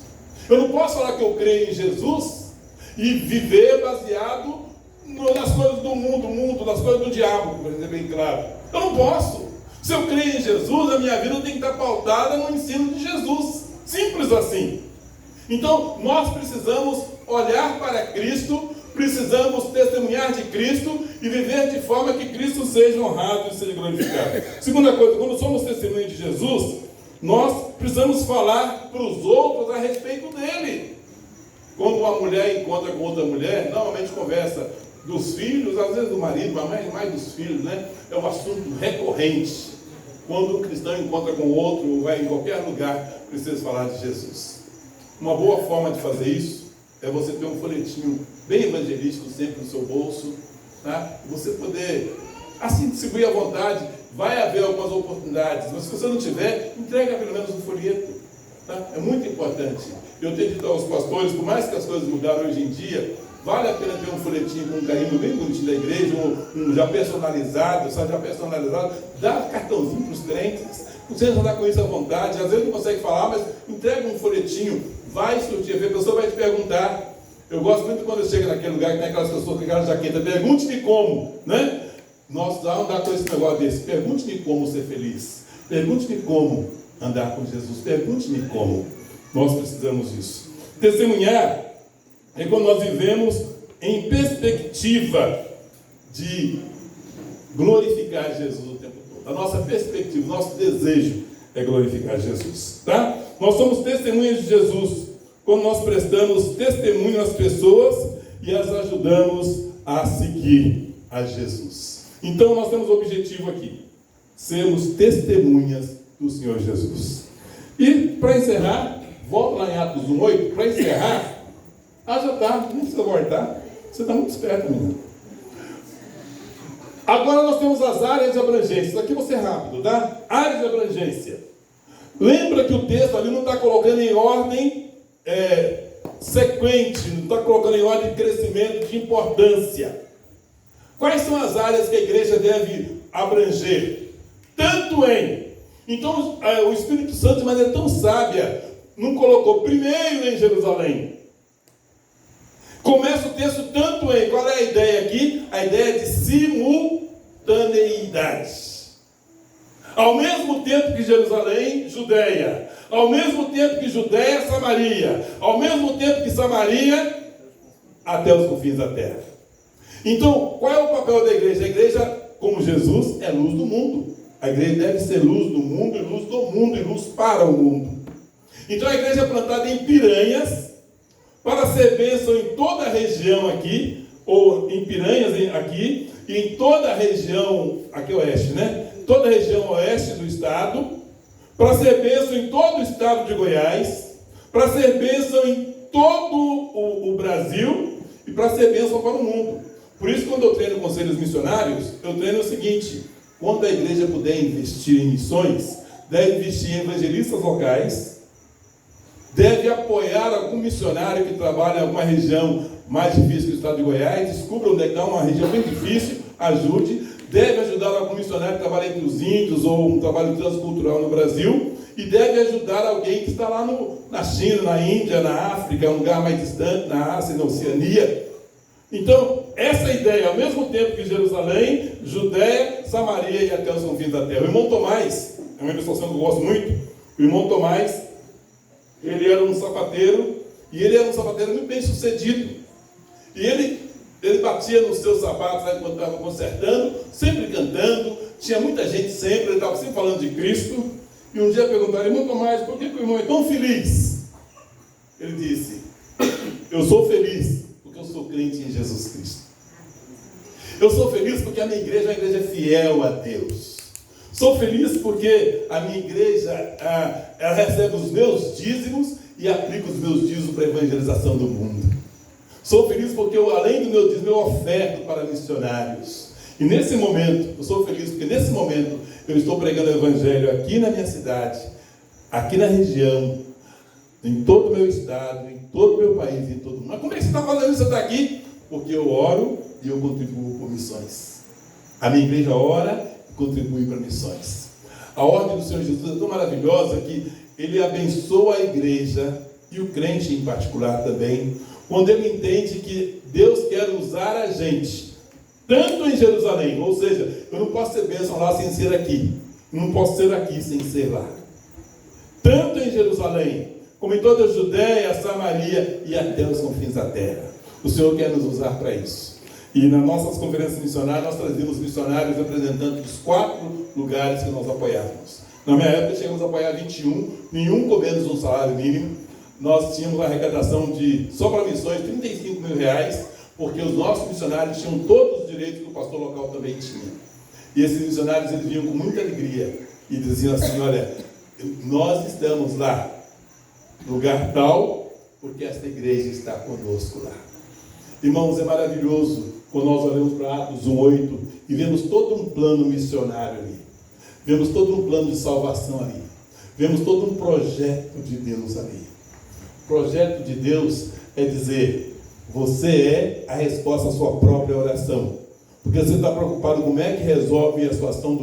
Eu não posso falar que eu creio em Jesus e viver baseado nas coisas do mundo, nas coisas do diabo, para dizer bem claro. Eu não posso. Se eu creio em Jesus, a minha vida tem que estar pautada no ensino de Jesus. Simples assim. Então, nós precisamos olhar para Cristo, precisamos testemunhar de Cristo e viver de forma que Cristo seja honrado e seja glorificado. Segunda coisa, quando somos testemunhas de Jesus, nós precisamos falar para os outros a respeito dele. Quando uma mulher encontra com outra mulher, normalmente conversa dos filhos, às vezes do marido, mas mais dos filhos, né? É um assunto recorrente. Quando um cristão encontra com outro, ou vai em qualquer lugar, precisa falar de Jesus. Uma boa forma de fazer isso é você ter um folhetinho bem evangelístico sempre no seu bolso, tá? Você poder, assim, distribuir à vontade. Vai haver algumas oportunidades, mas se você não tiver, entrega pelo menos um folheto, tá? É muito importante. Eu tenho dito aos pastores, por mais que as coisas mudaram hoje em dia, vale a pena ter um folhetinho com um carimbo bem bonitinho da igreja, um já personalizado, sabe, já personalizado, dá cartãozinho para os crentes, você já dá com isso à vontade, às vezes não consegue falar, mas entrega um folhetinho, vai surtir, a pessoa vai te perguntar. Eu gosto muito quando eu chego naquele lugar que tem aquelas pessoas com aquela jaqueta, pergunte-me como, né? Nós vamos dar com esse negócio desse, pergunte-me como ser feliz, pergunte-me como andar com Jesus, pergunte-me como. Nós precisamos disso. Testemunhar é quando nós vivemos em perspectiva de glorificar Jesus o tempo todo. A nossa perspectiva, o nosso desejo é glorificar Jesus, tá? Nós somos testemunhas de Jesus quando nós prestamos testemunho às pessoas e as ajudamos a seguir a Jesus. Então nós temos o objetivo aqui, sermos testemunhas do Senhor Jesus. E para encerrar, volta lá em Atos 1:8, para encerrar. Já está, não precisa voltar. Você está muito esperto, menino. Agora nós temos as áreas de abrangência. Aqui vou ser rápido, tá? Áreas de abrangência. Lembra que o texto ali não está colocando em ordem sequente, não está colocando em ordem de crescimento, de importância. Quais são as áreas que a igreja deve abranger? Tanto em. Então, o Espírito Santo, de maneira tão sábia, não colocou primeiro em Jerusalém. Começa o texto tanto em, qual é a ideia aqui? A ideia de simultaneidade. Ao mesmo tempo que Jerusalém, Judeia. Ao mesmo tempo que Judeia, Samaria. Ao mesmo tempo que Samaria, até os confins da terra. Então, qual é o papel da igreja? A igreja, como Jesus, é luz do mundo. A igreja deve ser luz do mundo, e luz do mundo, e luz para o mundo. Então a igreja é plantada em Piranhas, para ser bênção em toda a região aqui, ou em Piranhas aqui, e em toda a região, aqui oeste, né? Toda a região oeste do estado, para ser bênção em todo o estado de Goiás, para ser bênção em todo o Brasil, e para ser bênção para o mundo. Por isso, quando eu treino conselhos missionários, eu treino o seguinte: quando a igreja puder investir em missões, deve investir em evangelistas locais, deve apoiar algum missionário que trabalha em alguma região mais difícil que o estado de Goiás, descubra onde é que está uma região bem difícil, ajude, deve ajudar algum missionário que trabalha entre os índios ou um trabalho transcultural no Brasil, e deve ajudar alguém que está lá na China, na Índia, na África, um lugar mais distante, na Ásia, na Oceania. Então, essa ideia, ao mesmo tempo que Jerusalém, Judéia, Samaria e até os confins da terra. O irmão Tomás, é uma ilustração que eu gosto muito. O irmão Tomás, ele era um sapateiro, e ele era um sapateiro muito bem sucedido. E ele batia nos seus sapatos lá enquanto estava consertando, sempre cantando, tinha muita gente sempre, ele estava sempre falando de Cristo. E um dia perguntaram: irmão Tomás, por que o irmão é tão feliz? Ele disse: eu sou feliz porque eu sou crente em Jesus Cristo. Eu sou feliz porque a minha igreja é uma igreja fiel a Deus. Sou feliz porque a minha igreja, ela recebe os meus dízimos e aplica os meus dízimos para a evangelização do mundo. Sou feliz porque eu, além do meu dízimo, eu oferto para missionários. E nesse momento, eu sou feliz porque nesse momento eu estou pregando o evangelho aqui na minha cidade, aqui na região, em todo o meu estado, em todo o meu país, em todo mundo. Mas como é que você está fazendo isso até aqui? Porque eu oro e eu contribuo por missões. A minha igreja ora e contribui para missões. A ordem do Senhor Jesus é tão maravilhosa que ele abençoa a igreja e o crente em particular também, quando ele entende que Deus quer usar a gente, tanto em Jerusalém, ou seja, eu não posso ser bênção lá sem ser aqui, não posso ser aqui sem ser lá. Tanto em Jerusalém, como em toda a Judéia, Samaria e até os confins da terra. O Senhor quer nos usar para isso. E nas nossas conferências missionárias, nós trazemos missionários representantes dos 4 lugares que nós apoiávamos. Na minha época, chegamos a apoiar 21, nenhum com menos um salário mínimo. Nós tínhamos uma arrecadação de, só para missões, R$35 mil, porque os nossos missionários tinham todos os direitos que o pastor local também tinha. E esses missionários, eles vinham com muita alegria e diziam assim: olha, nós estamos lá, lugar tal, porque esta igreja está conosco lá. Irmãos, é maravilhoso quando nós olhamos para Atos 1:8 e vemos todo um plano missionário ali. Vemos todo um plano de salvação ali. Vemos todo um projeto de Deus ali. O projeto de Deus é dizer: você é a resposta à sua própria oração. Porque você está preocupado como é que resolve a situação do